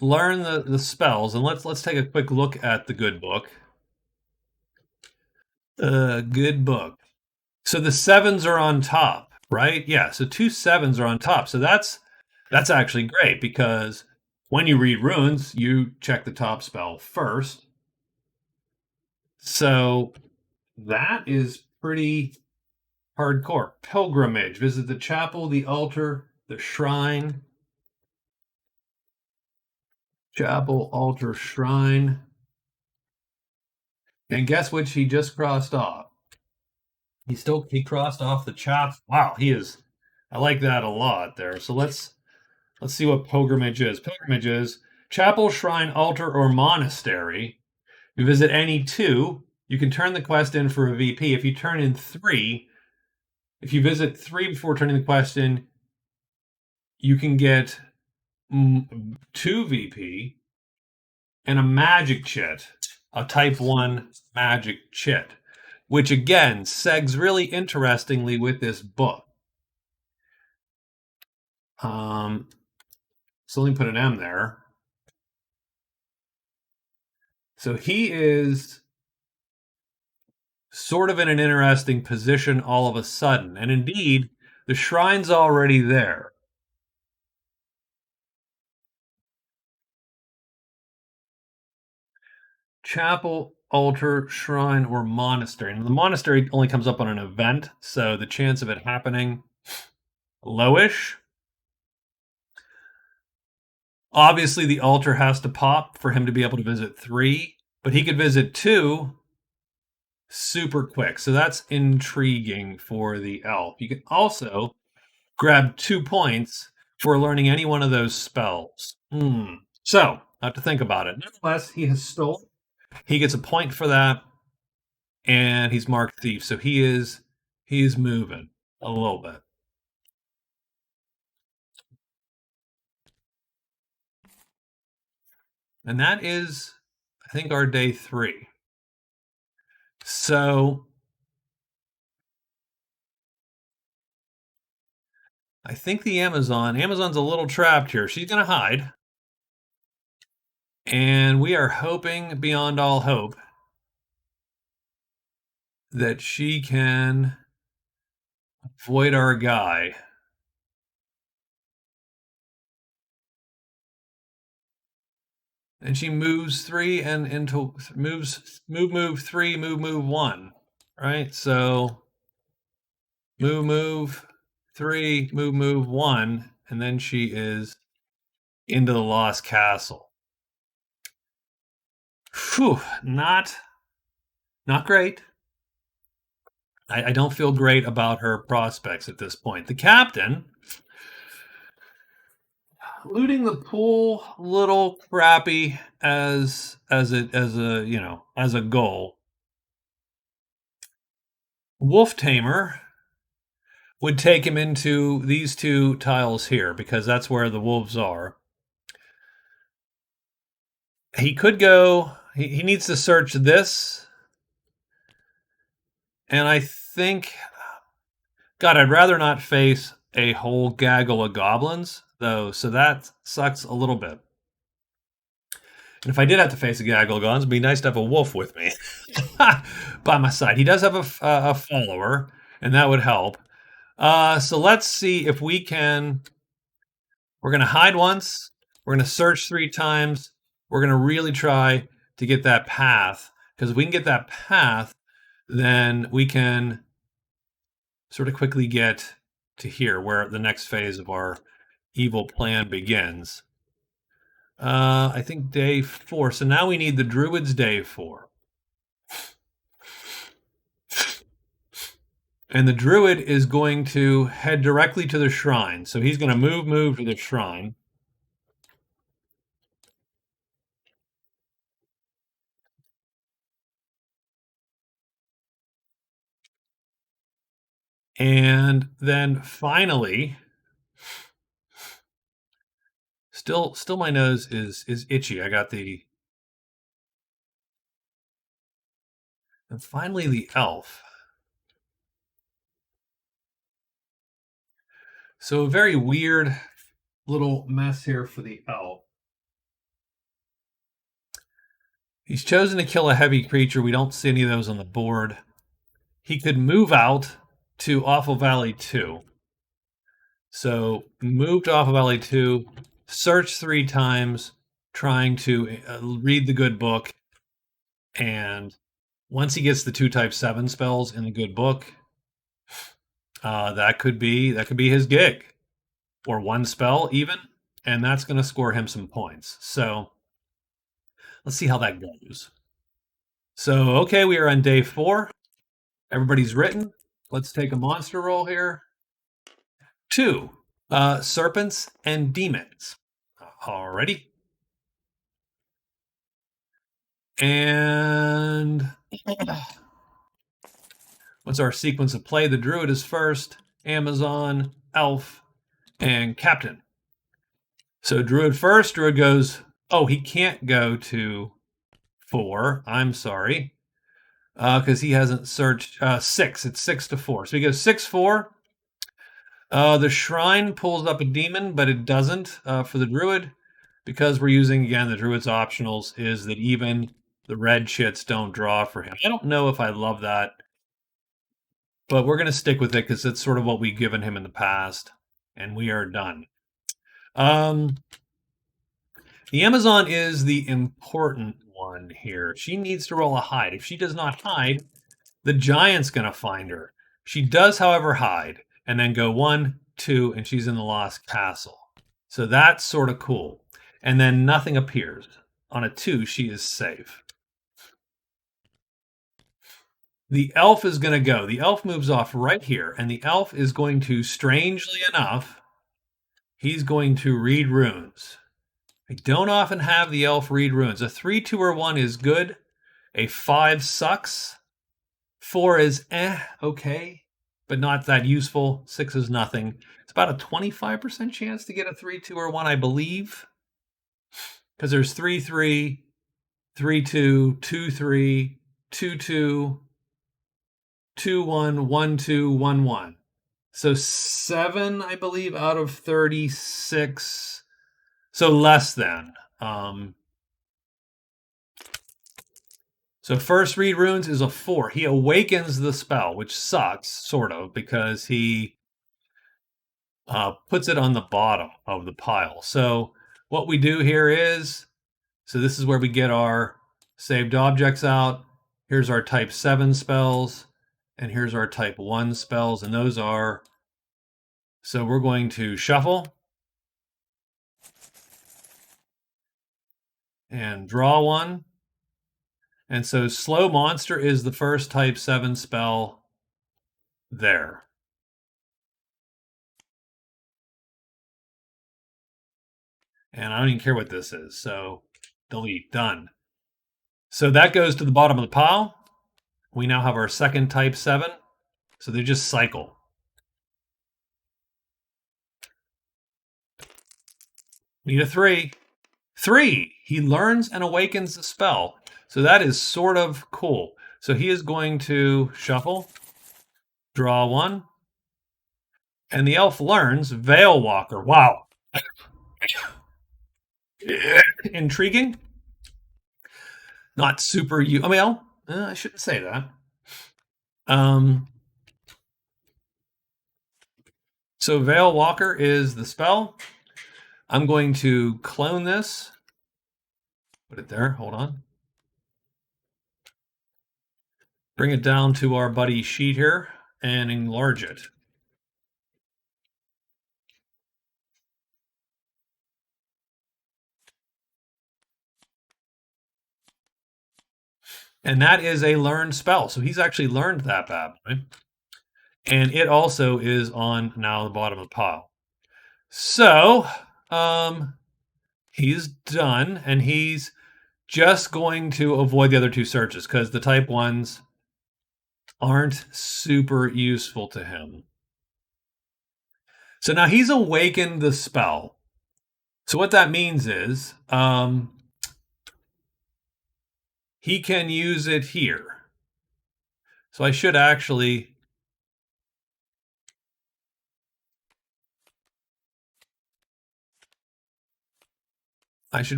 learn the spells, and let's take a quick look at the good book. Good book. So the sevens are on top, right? Yeah. So two sevens are on top. So that's actually great because when you read runes, you check the top spell first. So that is pretty hardcore. Pilgrimage. Visit the chapel, the altar, the shrine. Chapel, altar, shrine. And guess which he just crossed off? He crossed off the chapel. Wow, he is. I like that a lot there. So let's see what pilgrimage is. Pilgrimage is chapel, shrine, altar, or monastery. You visit any two. You can turn the quest in for a VP. If you turn in three, if you visit three before turning the quest in, you can get two VP and a magic chit, a type 1 magic chit, which again segs really interestingly with this book. So let me put an M there. So he is sort of in an interesting position all of a sudden. And indeed, the shrine's already there. Chapel, altar, shrine, or monastery. And the monastery only comes up on an event, so the chance of it happening lowish. Obviously, the altar has to pop for him to be able to visit three, but he could visit two super quick. So that's intriguing for the elf. You can also grab 2 points for learning any one of those spells. So, I have to think about it. Nonetheless, he has stolen. He gets a point for that, and he's marked thief. So he is moving a little bit. And that is, I think, our day 3. So I think the Amazon's a little trapped here. She's going to hide. And we are hoping beyond all hope that she can avoid our guy. And she moves 3 and into move 3, move 1. Right? So move 3, move 1, and then she is into the Lost Castle. Whew, not great. I don't feel great about her prospects at this point. The captain, looting the pool, little crappy as a goal. Wolf Tamer would take him into these 2 tiles here because that's where the wolves are. He could go. He needs to search this, and I think, God, I'd rather not face a whole gaggle of goblins though, so that sucks a little bit. And if I did have to face a gaggle of goblins, it'd be nice to have a wolf with me by my side. He does have a follower, and that would help. So let's see if we can. We're going to hide once. We're going to search 3 times. We're going to really try to get that path, because if we can get that path, then we can sort of quickly get to here where the next phase of our evil plan begins. I think day 4. So now we need the druid's day 4. And the druid is going to head directly to the shrine. So he's going to move to the shrine. And then finally, still my nose is itchy. I got the. And finally the elf. So a very weird little mess here for the elf. He's chosen to kill a heavy creature. We don't see any of those on the board. He could move out to Awful Valley 2. So move to Awful Valley 2, search 3 times, trying to read the good book. And once he gets the 2 type 7 spells in the good book, that could be his gig, or 1 spell even, and that's going to score him some points. So let's see how that goes. So okay, we are on day 4. Everybody's written. Let's take a monster roll here. 2 serpents and demons. Alrighty. And what's our sequence of play? The druid is first, Amazon, elf, and captain. So druid first. Druid goes, oh, he can't go to 4. I'm sorry. Because he hasn't searched 6. It's 6 to 4. So he goes 6-4. The shrine pulls up a demon, but it doesn't for the druid, because we're using, again, the druid's optionals is that even the red shits don't draw for him. I don't know if I love that, but we're going to stick with it because it's sort of what we've given him in the past, and we are done. The Amazon is the important one here. She needs to roll a hide. If she does not hide, the giant's going to find her. She does, however, hide, and then go 1, 2, and she's in the Lost Castle. So that's sort of cool. And then nothing appears. On a 2, she is safe. The elf is going to go. The elf moves off right here, and the elf is going to, strangely enough, he's going to read runes. I don't often have the elf read runes. A 3, 2, or 1 is good. A 5 sucks. 4 is okay, but not that useful. 6 is nothing. It's about a 25% chance to get a 3, 2, or 1, I believe. Because there's 3, 3, 3, 2, 2, 3, 2, 2, 2, 1, 1, 2, 1, 1. So 7, I believe, out of 36. So less than. So first read runes is a 4. He awakens the spell, which sucks, sort of, because he puts it on the bottom of the pile. So what we do here is, so this is where we get our saved objects out. Here's our type 7 spells, and here's our type 1 spells, and those are, so we're going to shuffle and draw 1. And so slow monster is the first type 7 spell there. And I don't even care what this is. So delete, done. So that goes to the bottom of the pile. We now have our second type 7. So they just cycle. Need a 3. 3. He learns and awakens the spell. So that is sort of cool. So he is going to shuffle, draw 1. And the elf learns Veil Walker. Wow. Intriguing. Not super I shouldn't say that. So Veil Walker is the spell. I'm going to clone this. Put it there. Hold on. Bring it down to our buddy sheet here and enlarge it. And that is a learned spell. So he's actually learned that bad boy. And it also is on now the bottom of the pile. So he's done, and he's just going to avoid the other 2 searches because the type 1s aren't super useful to him. So now he's awakened the spell. So what that means is he can use it here. So I should actually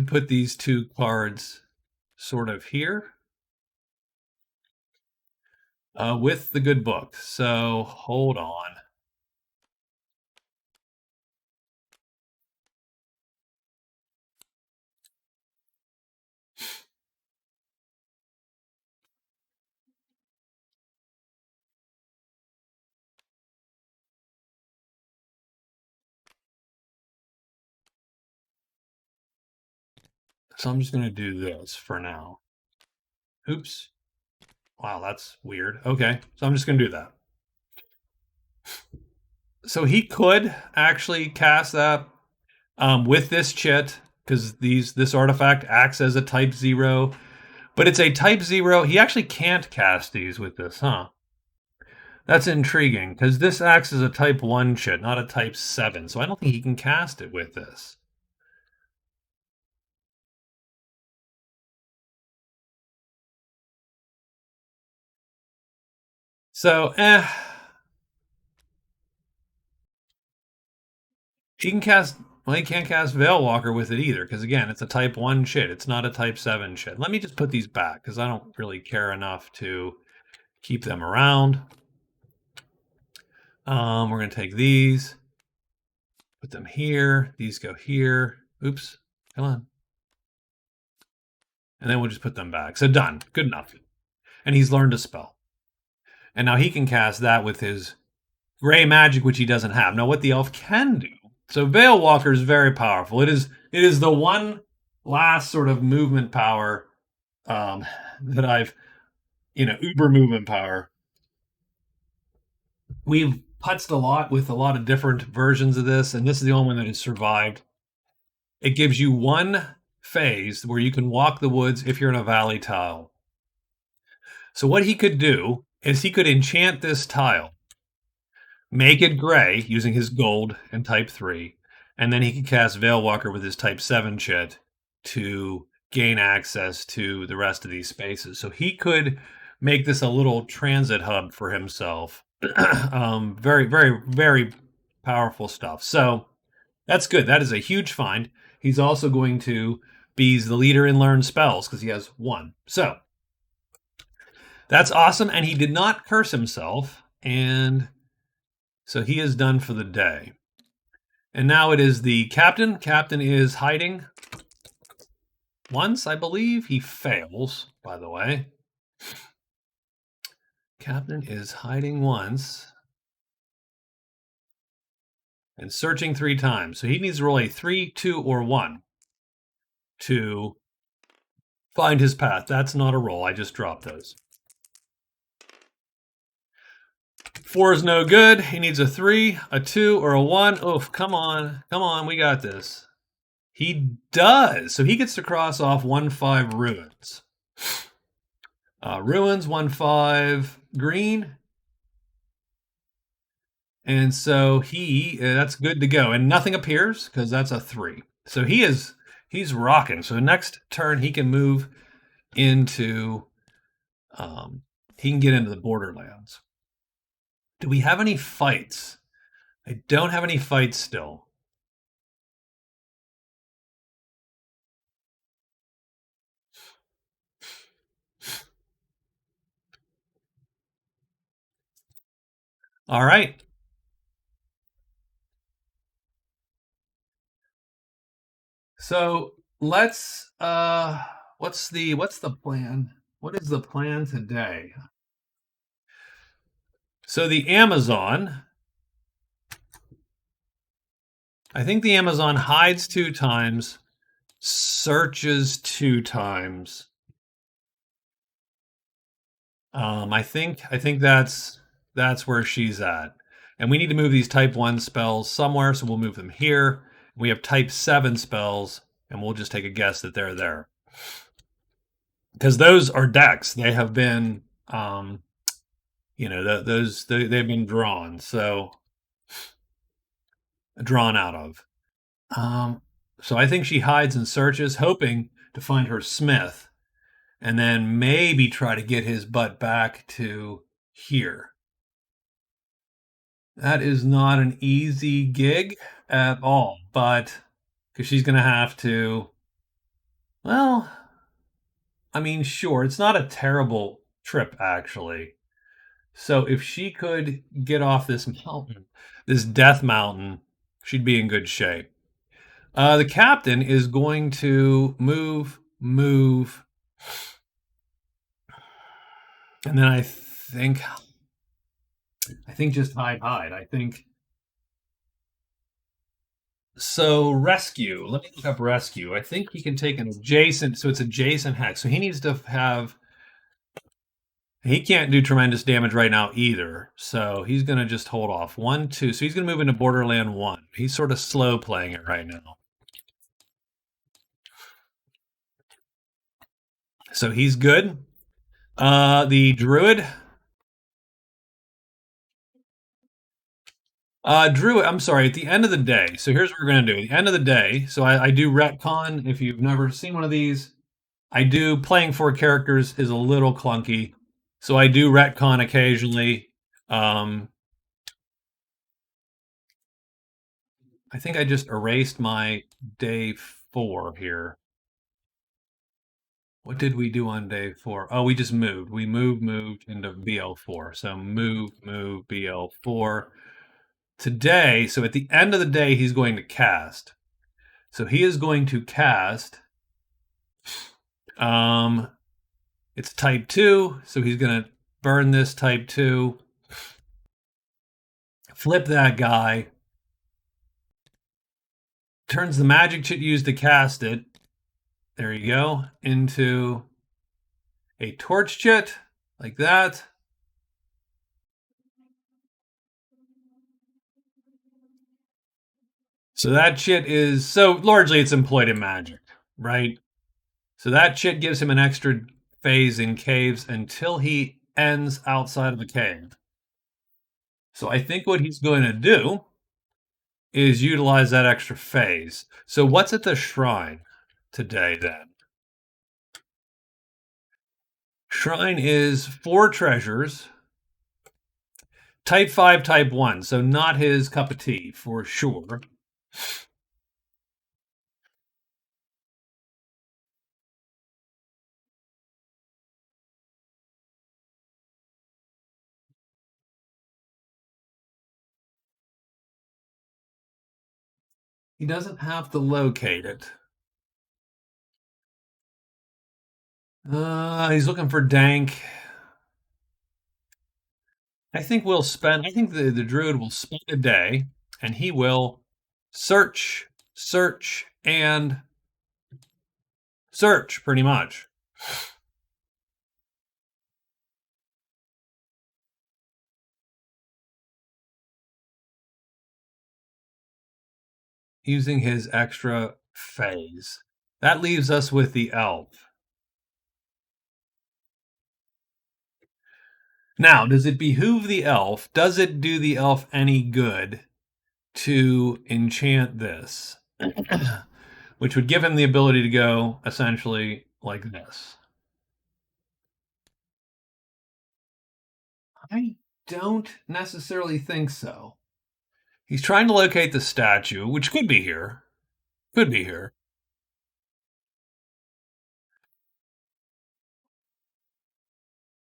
put these 2 cards sort of here with the good book. So hold on. So I'm just going to do this for now. Oops. Wow, that's weird. Okay, so I'm just going to do that. So he could actually cast that with this chit because this artifact acts as a type 0, but it's a type 0. He actually can't cast these with this, huh? That's intriguing because this acts as a type 1 chit, not a type 7. So I don't think he can cast it with this. So, he can cast. Well, he can't cast Veilwalker with it either because again, it's a type 1 chit. It's not a type 7 chit. Let me just put these back because I don't really care enough to keep them around. We're going to take these, put them here. These go here. Oops. Come on. And then we'll just put them back. So done. Good enough. And he's learned a spell. And now he can cast that with his gray magic, which he doesn't have. Now, what the elf can do. So Veilwalker is very powerful. It is the one last sort of movement power that I've, uber movement power. We've putzed a lot with a lot of different versions of this, and this is the only one that has survived. It gives you one phase where you can walk the woods if you're in a valley tile. So what he could do is he could enchant this tile, make it gray using his gold and type 3, and then he could cast Veilwalker with his type 7 chit to gain access to the rest of these spaces. So he could make this a little transit hub for himself. Very, very, very powerful stuff. So that's good. That is a huge find. He's also going to be the leader in learn spells because he has 1. So that's awesome. And he did not curse himself. And so he is done for the day. And now it is the captain. Captain is hiding once, I believe. He fails, by the way. Captain is hiding once and searching 3 times. So he needs to roll a 3, 2, or 1 to find his path. That's not a roll. I just dropped those. 4 is no good. He needs a 3, a 2, or a 1. Oof, come on. Come on, we got this. He does. So he gets to cross off 1-5 ruins. Ruins, 1-5 green. And so that's good to go. And nothing appears because that's a 3. So he's rocking. So next turn he can move into, he can get into the borderlands. Do we have any fights? I don't have any fights still. All right. So let's what's the plan? What is the plan today? So the Amazon, I think the Amazon hides 2 times, searches 2 times. I think that's where she's at. And we need to move these type 1 spells somewhere, so we'll move them here. We have type 7 spells, and we'll just take a guess that they're there. Because those are decks. They have been they've been drawn, so drawn out of. So I think she hides and searches, hoping to find her smith, and then maybe try to get his butt back to here. That is not an easy gig at all, but because she's going to have to, well, I mean, sure, it's not a terrible trip actually. So if she could get off this mountain, this death mountain, she'd be in good shape. The captain is going to move, and then I think just hide. I think so. Rescue. Let me look up rescue. I think he can take an adjacent, so it's adjacent hex. So he needs to have. He can't do tremendous damage right now either. So he's going to just hold off. 1, 2. So he's going to move into Borderland 1. He's sort of slow playing it right now. So he's good. The druid. Druid, I'm sorry, at the end of the day. So here's what we're going to do. At the end of the day, so I do retcon. If you've never seen one of these, I do playing 4 characters is a little clunky. So I do retcon occasionally. I think I just erased my day 4 here. What did we do on day 4? Oh, we just moved. We moved into BL4. So move, BL4. Today, so at the end of the day, he's going to cast. So he is going to cast. It's type 2, so he's going to burn this type 2. Flip that guy. Turns the magic chit used to cast it. There you go. Into a torch chit, like that. So that chit is, so largely it's employed in magic, right? So that chit gives him an extra phase in caves until he ends outside of the cave. So I think what he's going to do is utilize that extra phase. So what's at the shrine today then? Shrine is 4 treasures, type 5, type 1. So not his cup of tea for sure. He doesn't have to locate it. He's looking for dank. I think the druid will spend a day and he will search, and search pretty much. Using his extra phase. That leaves us with the elf. Now, does it behoove the elf? Does it do the elf any good to enchant this? Which would give him the ability to go essentially like this. I don't necessarily think so. He's trying to locate the statue, which could be here. Could be here.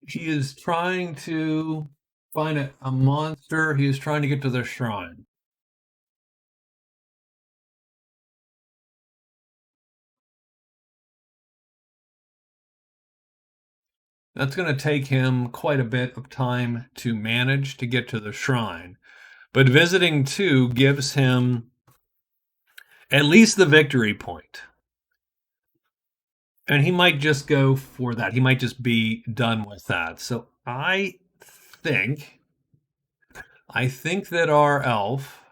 He is trying to find a monster. He is trying to get to the shrine. That's going to take him quite a bit of time to manage to get to the shrine. But visiting 2 gives him at least the victory point. And he might just go for that. He might just be done with that. So think I think that our elf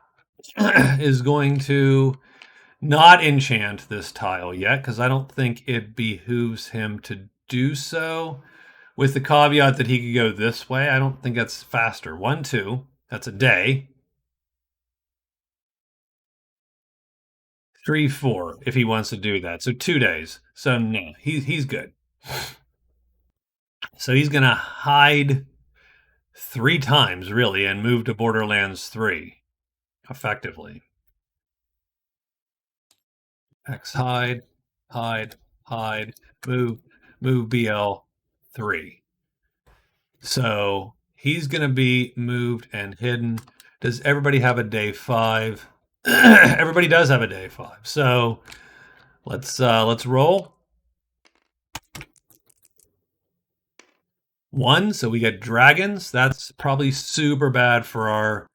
is going to not enchant this tile yet because I don't think it behooves him to do so. With the caveat that he could go this way, I don't think that's faster. 1, 2, that's a day. 3, 4, if he wants to do that. So 2 days. So no, he's good. So he's gonna hide 3 times really and move to Borderlands 3 effectively. X hide, move, move BL 3. So he's going to be moved and hidden. Does everybody have a day 5? Everybody does have a day 5. So let's roll. 1, so we get dragons. That's probably super bad for our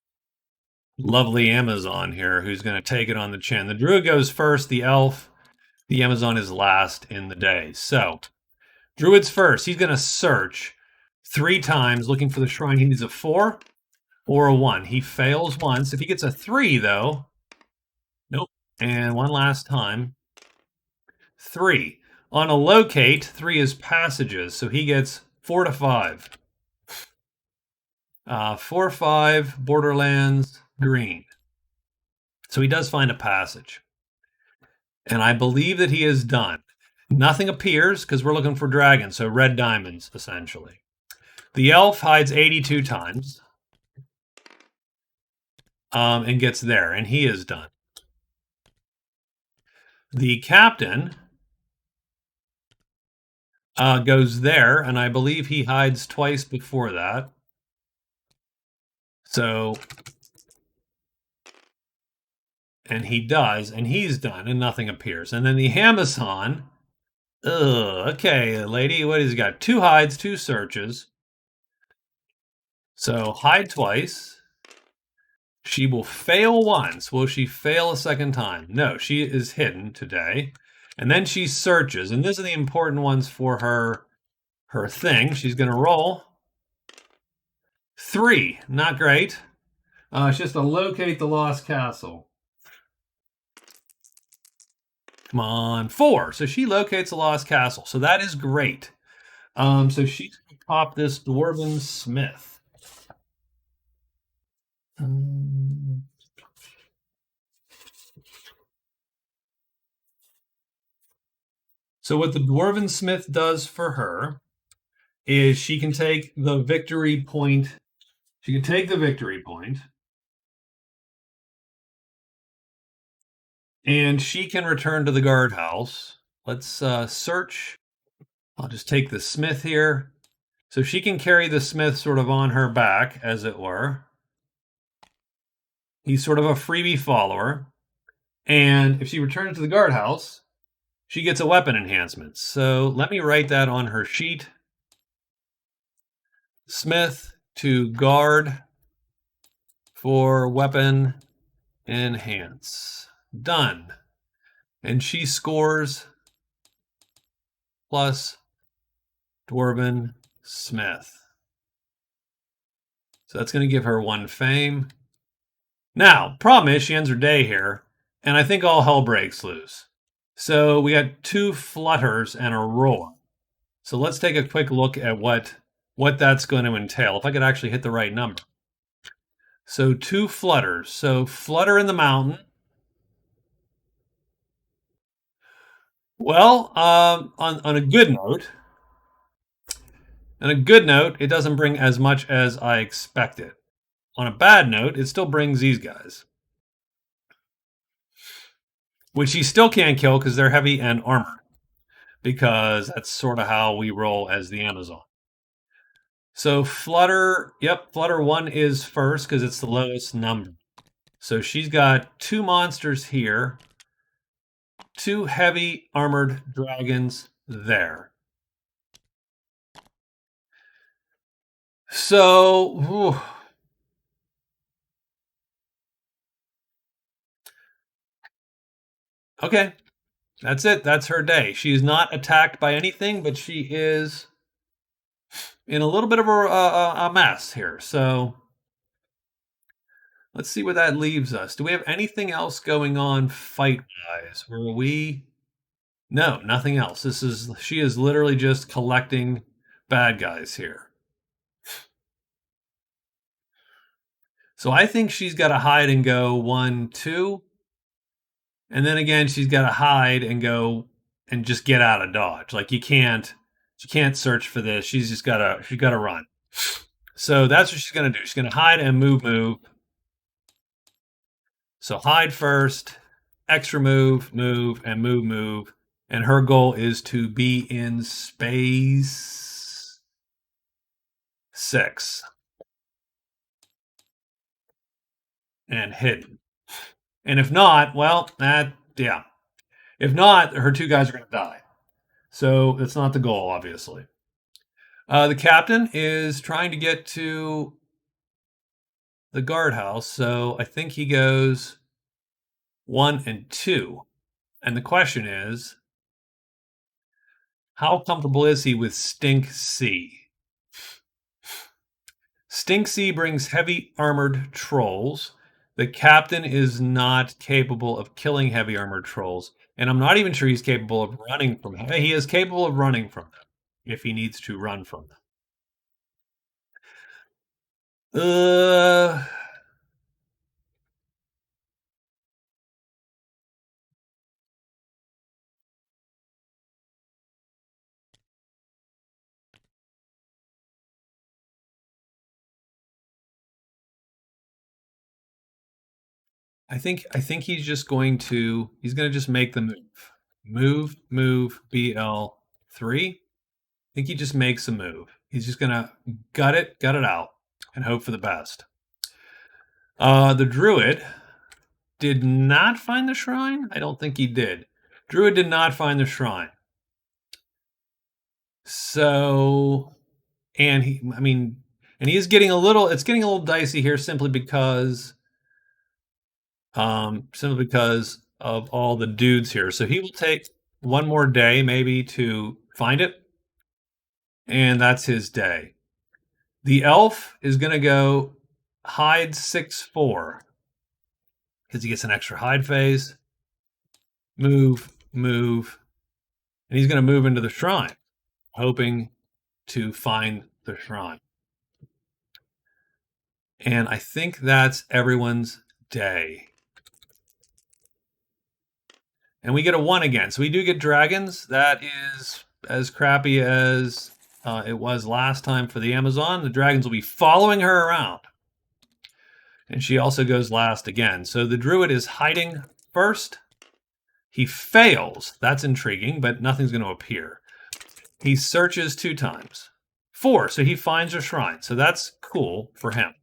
lovely Amazon here, who's going to take it on the chin. The druid goes first, the elf, the Amazon is last in the day. So druid's first. He's going to search 3 times looking for the shrine. He needs a 4 or a 1. He fails once. If he gets a 3, though, nope. And one last time. 3. On a locate, 3 is passages, so he gets 4 to 5. 4, 5, Borderlands, green. So he does find a passage. And I believe that he is done. Nothing appears because we're looking for dragons, so red diamonds, essentially. The elf hides 82 times and gets there, and he is done. The captain goes there, and I believe he hides twice before that. So, and he does, and he's done, and nothing appears. And then the Amazon, okay, lady, what has he got? 2 hides, 2 searches. So hide twice. She will fail once. Will she fail a second time? No, she is hidden today. And then she searches, and these are the important ones for her thing. She's going to roll 3. Not great. It's just to locate the lost castle. Come on, 4. So she locates the lost castle. So that is great. So she's going to pop this dwarven smith. So what the dwarven smith does for her is she can take the victory point. She can take the victory point, and she can return to the guardhouse. Let's search. I'll just take the smith here. So she can carry the smith sort of on her back, as it were. He's sort of a freebie follower. And if she returns to the guardhouse, she gets a weapon enhancement. So let me write that on her sheet. Smith to guard for weapon enhance. Done. And she scores plus dwarven smith. So that's going to give her 1 fame. Now, problem is she ends her day here, and I think all hell breaks loose. So we got 2 flutters and a roar. So let's take a quick look at what that's going to entail, if I could actually hit the right number. So 2 flutters. So flutter in the mountain. Well, on a good note, it doesn't bring as much as I expected. On a bad note, it still brings these guys, which he still can't kill because they're heavy and armored, because that's sort of how we roll as the Amazon. So flutter, flutter 1 is first because it's the lowest number. So she's got 2 monsters here, 2 heavy armored dragons there. So, okay, that's it. That's her day. She's not attacked by anything, but she is in a little bit of a mess here. So let's see where that leaves us. Do we have anything else going on fight-wise? Were we... No, nothing else. She is literally just collecting bad guys here. So I think she's got to hide and go 1, 2. And then again, she's got to hide and go and just get out of dodge. Like she can't search for this. She's got to run. So that's what she's going to do. She's going to hide and move. So hide first, extra move, and move. And her goal is to be in space 6 and hidden. And if not, well, yeah. If not, her two guys are going to die. So that's not the goal, obviously. The captain is trying to get to the guardhouse, so I think he goes 1 and 2. And the question is, how comfortable is he with Stink C? Stink C brings heavy armored trolls. The captain is not capable of killing heavy armored trolls, and I'm not even sure he's capable of running from them. He is capable of running from them if he needs to run from them. I think he's going to just make the move. Move BL3. I think he just makes a move. He's just going to gut it out and hope for the best. The druid did not find the shrine. I don't think he did. Druid did not find the shrine. So, and he is getting a little, it's getting a little dicey here simply because of all the dudes here. So he will take one more day maybe to find it, and that's his day. The elf is going to go hide 6-4 because he gets an extra hide phase. Move, and he's going to move into the shrine, hoping to find the shrine. And I think that's everyone's day. And we get a 1 again. So we do get dragons. That is as crappy as it was last time for the Amazon. The dragons will be following her around. And she also goes last again. So the druid is hiding first. He fails. That's intriguing, but nothing's going to appear. He searches 2 times. 4, so he finds a shrine. So that's cool for him.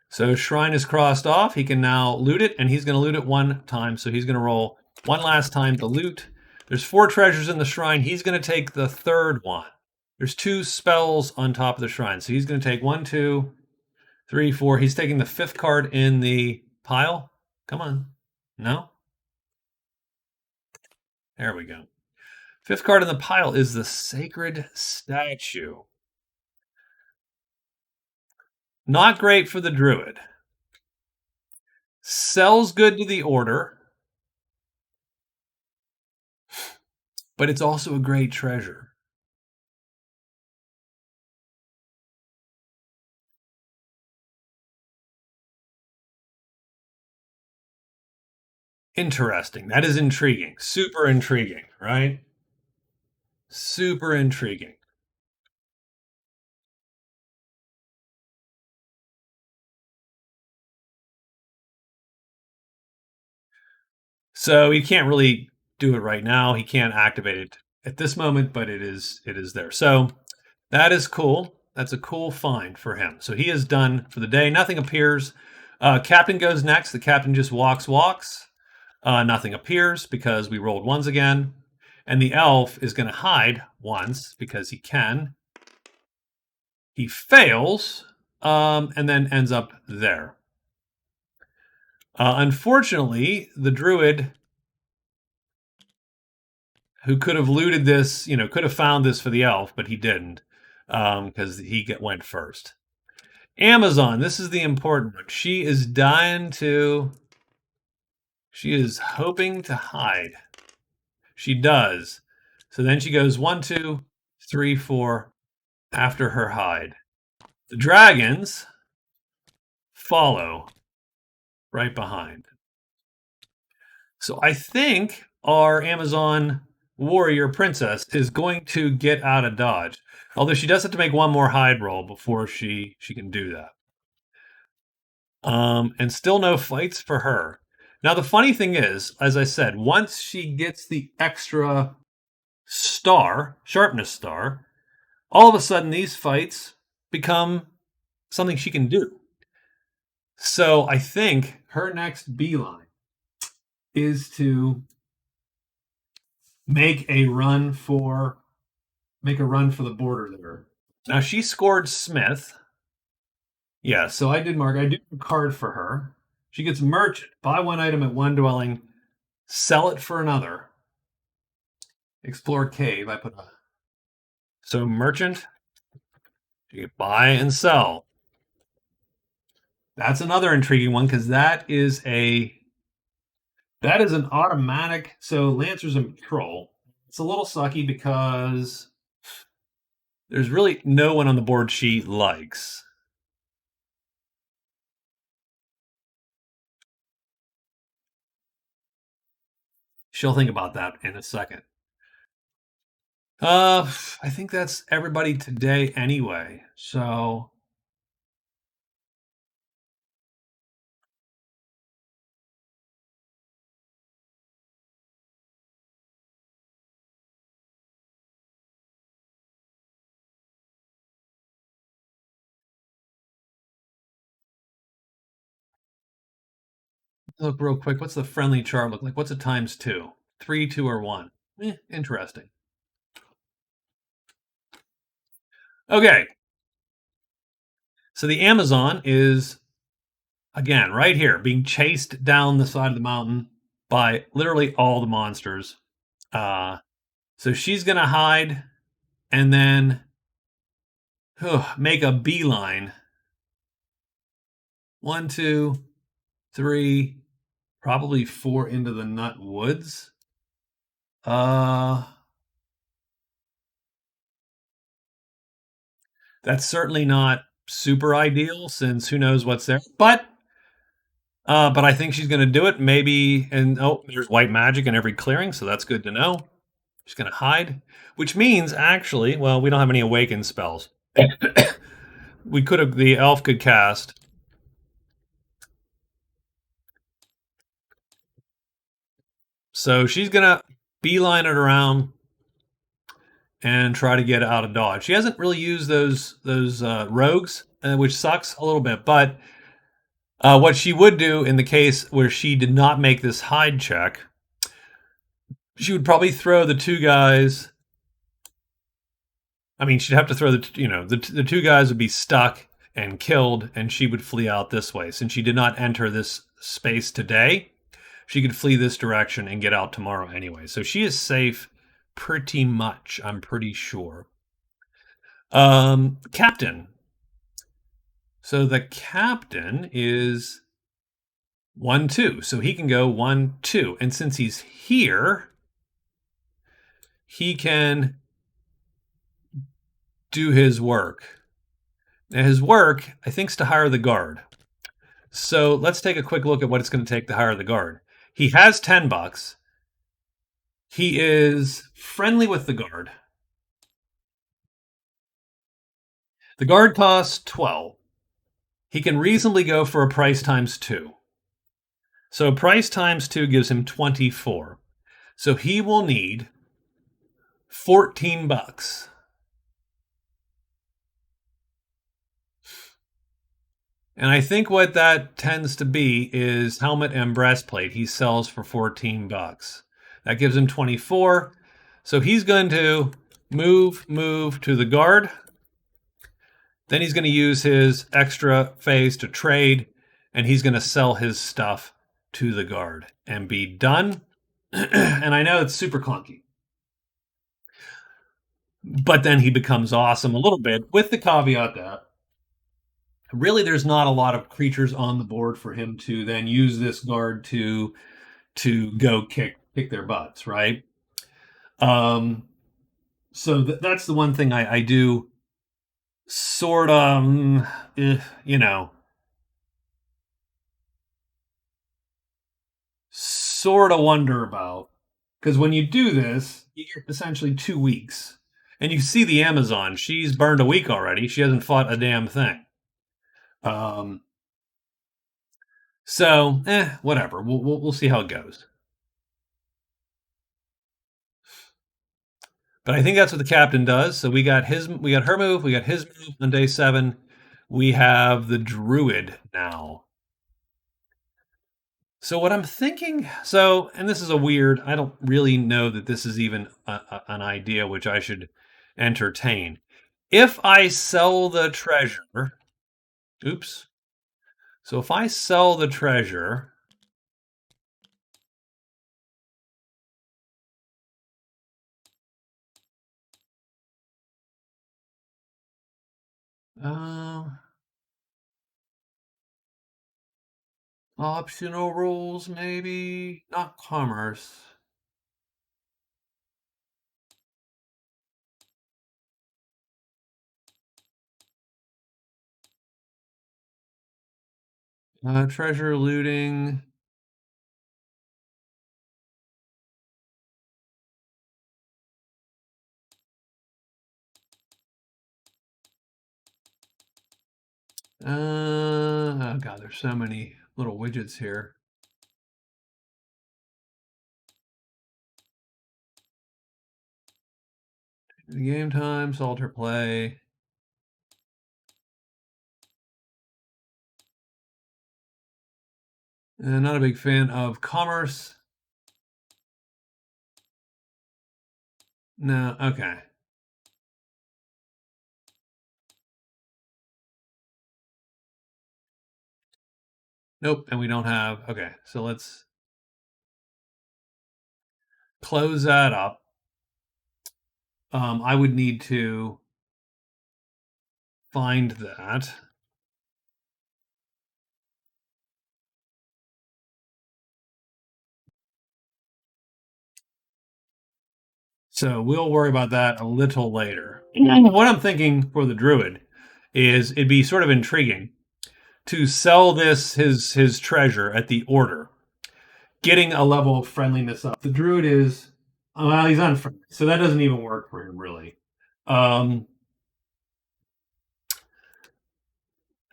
So shrine is crossed off. He can now loot it, and he's going to loot it 1 time. So he's going to roll 1 last time to loot. There's 4 treasures in the shrine. He's going to take the 3rd one. There's 2 spells on top of the shrine. So he's going to take 1, 2, 3, 4. He's taking the 5th card in the pile. Come on. No? There we go. 5th card in the pile is the Sacred Statue. Not great for the druid. Sells good to the order, but it's also a great treasure. Interesting. That is intriguing. Super intriguing, right? Super intriguing. So you can't really do it right now. He can't activate it at this moment, but it is there. So that is cool. That's a cool find for him. So he is done for the day. Nothing appears. Captain goes next. The captain just walks. Nothing appears because we rolled 1s again. And the elf is going to hide once because he can. He fails and then ends up there. Unfortunately, the druid who could have looted this, could have found this for the elf, but he didn't because he went first. Amazon, this is the important one. She is she is hoping to hide. She does. So then she goes 1, 2, 3, 4 after her hide. The dragons follow right behind. So I think our Amazon warrior princess is going to get out of dodge. Although she does have to make 1 more hide roll before she can do that. And still no fights for her. Now, the funny thing is, as I said, once she gets the extra star, sharpness star, all of a sudden these fights become something she can do. So I think her next beeline is to make a run for the border there. Now she scored Smith. Yeah, so I did mark. I do a card for her. She gets merchant. Buy one item at one dwelling, sell it for another. Explore cave. I put a so merchant. You can buy and sell. That's another intriguing one because that is an automatic. So Lancer's in patrol. It's a little sucky because there's really no one on the board she likes. She'll think about that in a second. I think that's everybody today anyway. So look real quick. What's the friendly chart look like? What's it times two? Three, two, or one? Interesting. Okay. So the Amazon is again right here, being chased down the side of the mountain by literally all the monsters. So she's gonna hide and then make a beeline. One, two, three, probably four into the nut woods. That's certainly not super ideal since who knows what's there. But I think she's going to do it. Maybe and oh, there's white magic in every clearing, so that's good to know. She's going to hide, which means actually, well, we don't have any awakened spells. We could have the elf could cast. So she's going to beeline it around and try to get out of dodge. She hasn't really used those rogues, which sucks a little bit. But what she would do in the case where she did not make this hide check, she would probably throw the two guys. I mean, she'd have to throw the two guys would be stuck and killed, and she would flee out this way. Since she did not enter this space today, she could flee this direction and get out tomorrow anyway. So she is safe pretty much, I'm pretty sure. Captain. So the captain is 1-2. So he can go 1-2. And since he's here, he can do his work. Now his work, I think, is to hire the guard. So let's take a quick look at what it's going to take to hire the guard. He has $10. He is friendly with the guard. The guard costs 12. He can reasonably go for a price times 2. So price times 2 gives him 24. So he will need $14. And I think what that tends to be is helmet and breastplate. He sells for $14. That gives him 24. So he's going to move to the guard. Then he's going to use his extra phase to trade, and he's going to sell his stuff to the guard and be done. And I know it's super clunky. But then he becomes awesome a little bit, with the caveat that really there's not a lot of creatures on the board for him to then use this guard to go kick their butts, right? So that's the one thing I do sort of, sort of wonder about. Because when you do this, you get essentially 2 weeks. And you see the Amazon, she's burned a week already. She hasn't fought a damn thing. So, whatever. We'll see how it goes. But I think that's what the captain does. So we got her move, we got his move on day 7. We have the druid now. So what I'm thinking, and this is a weird, I don't really know that this is even an idea which I should entertain. If I sell the treasure, oops. So if I sell the treasure, uh, optional rules maybe, not commerce. Treasure looting. Oh god, there's so many little widgets here. Game time, alter play. Not a big fan of commerce. No, okay. Nope, and we don't have. Okay, so let's close that up. I would need to find that. So we'll worry about that a little later. What I'm thinking for the druid is it'd be sort of intriguing to sell his treasure at the order, getting a level of friendliness up. The druid is well, he's unfriendly, so that doesn't even work for him really. And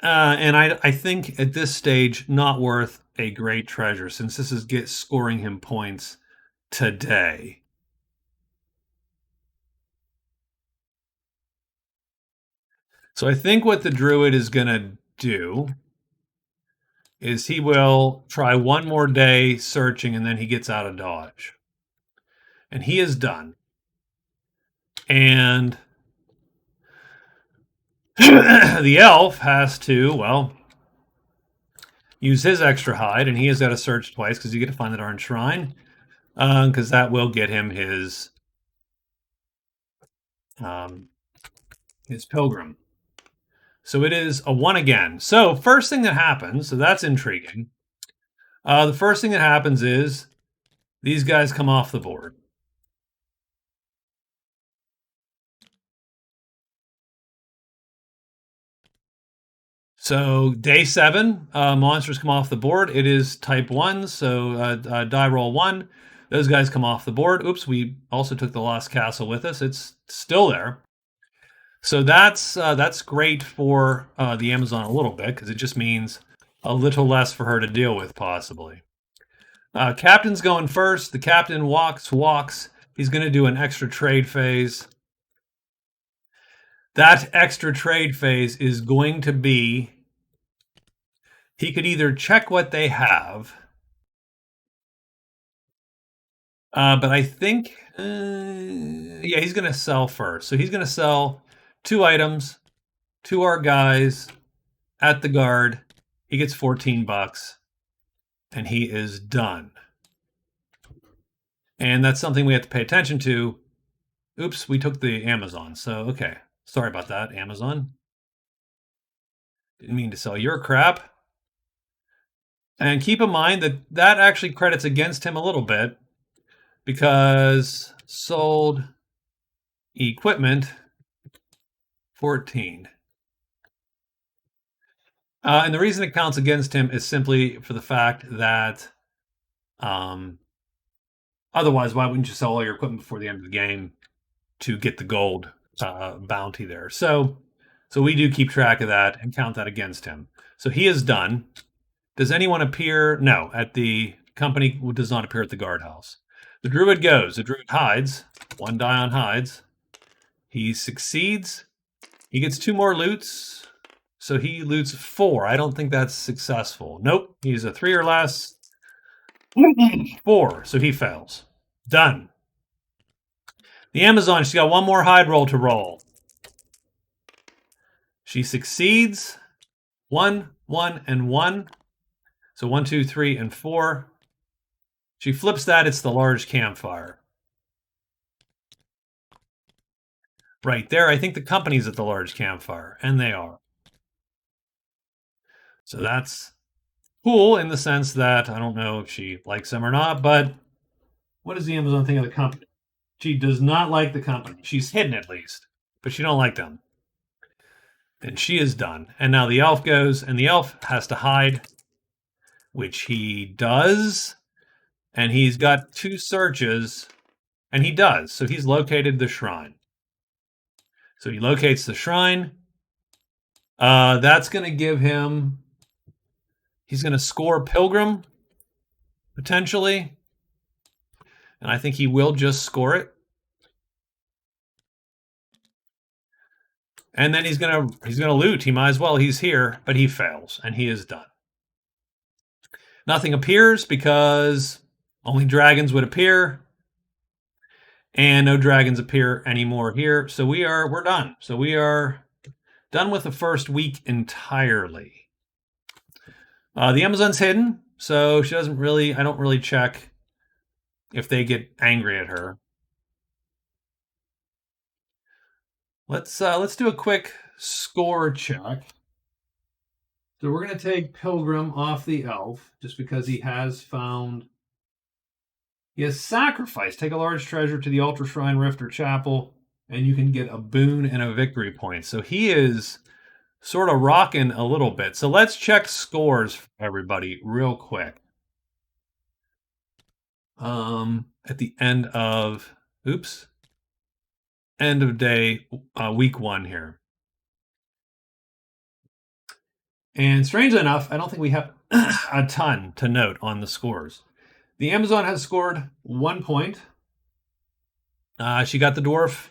I think at this stage, not worth a great treasure since this is scoring him points today. So I think what the druid is going to do is he will try one more day searching and then he gets out of dodge. And he is done. And the elf has to, well, use his extra hide, and he has got to search twice because you get to find the darn shrine, because that will get him his pilgrim. So it is a 1 again. So first thing that happens, so that's intriguing. The first thing that happens is these guys come off the board. So day 7, monsters come off the board. It is type 1, so die roll 1. Those guys come off the board. Oops, we also took the Lost Castle with us. It's still there. So that's great for the Amazon a little bit because it just means a little less for her to deal with, possibly. Captain's going first. The captain walks. He's going to do an extra trade phase. That extra trade phase is going to be he could either check what they have, but I think, yeah, he's going to sell first. So he's going to sell 2 items to our guys at the guard. He gets $14, and he is done. And that's something we have to pay attention to. Oops, we took the Amazon. So, okay. Sorry about that, Amazon. Didn't mean to sell your crap. And keep in mind that that actually credits against him a little bit because sold equipment 14. And the reason it counts against him is simply for the fact that otherwise, why wouldn't you sell all your equipment before the end of the game to get the gold bounty there? So we do keep track of that and count that against him. So he is done. Does anyone appear? No, at the company does not appear at the guardhouse. The druid goes. The druid hides. 1 die on hides. He succeeds. He gets 2 more loots. So he loots 4. I don't think that's successful. Nope. He's a 3 or less. 4. So he fails. Done. The Amazon, she's got 1 more hide roll to roll. She succeeds. 1, 1, and 1. So 1, 2, 3, and 4. She flips that. It's the large campfire. Right there, I think the company's at the large campfire, and they are. So that's cool in the sense that I don't know if she likes them or not, but what does the Amazon think of the company? She does not like the company. She's hidden at least, but she don't like them. And she is done. And now the elf goes, and the elf has to hide, which he does. And he's got 2 searches, and he does. So he's located the shrine. So he locates the shrine. That's going to give him... He's going to score Pilgrim, potentially. And I think he will just score it. And then he's gonna loot. He might as well. He's here, but he fails, and he is done. Nothing appears because only dragons would appear, and no dragons appear anymore here. So we're done. So we are done with the first week entirely. The Amazon's hidden, so she doesn't really. I don't really check if they get angry at her. Let's do a quick score check. So we're going to take Pilgrim off the elf just because he has sacrificed. Take a large treasure to the altar, shrine, rift, or chapel, and you can get a boon and a victory point. So he is sort of rocking a little bit. So let's check scores for everybody real quick. At the end of day week 1 here. And strangely enough, I don't think we have a ton to note on the scores. The Amazon has scored 1 point. She got the dwarf.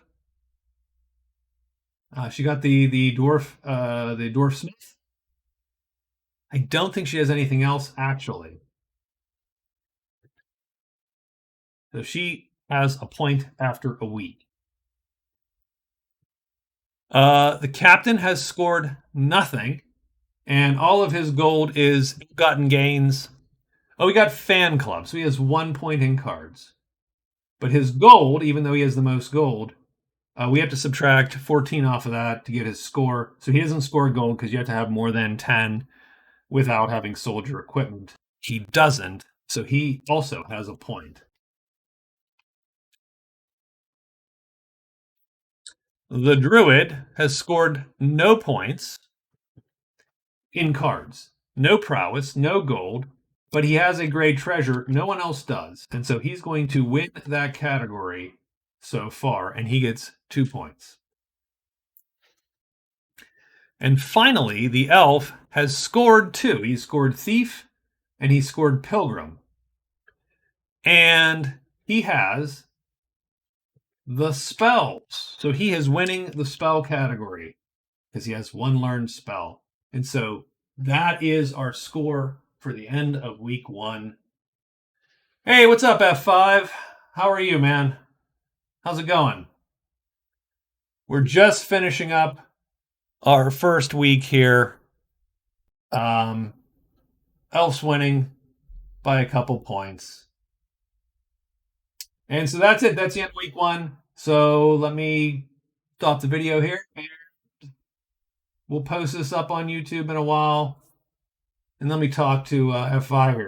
She got the dwarf smith. I don't think she has anything else actually. So she has a point after a week. The captain has scored nothing, and all of his gold is ill-gotten gains. Oh, we got fan club, so he has 1 point in cards. But his gold, even though he has the most gold, we have to subtract 14 off of that to get his score. So he doesn't score gold because you have to have more than 10 without having soldier equipment. He doesn't, so he also has a point. The druid has scored no points in cards. No prowess, no gold, but he has a great treasure. No one else does. And so he's going to win that category so far, and he gets 2 points. And finally, the elf has scored 2. He scored thief, and he scored pilgrim. And he has the spells. So he is winning the spell category because he has 1 learned spell. And so that is our score for the end of week 1. Hey, what's up, F5? How are you, man? How's it going? We're just finishing up our first week here. Elf's winning by a couple points. And so that's it. That's the end of week 1. So let me stop the video here. And we'll post this up on YouTube in a while. And let me talk to F5 here.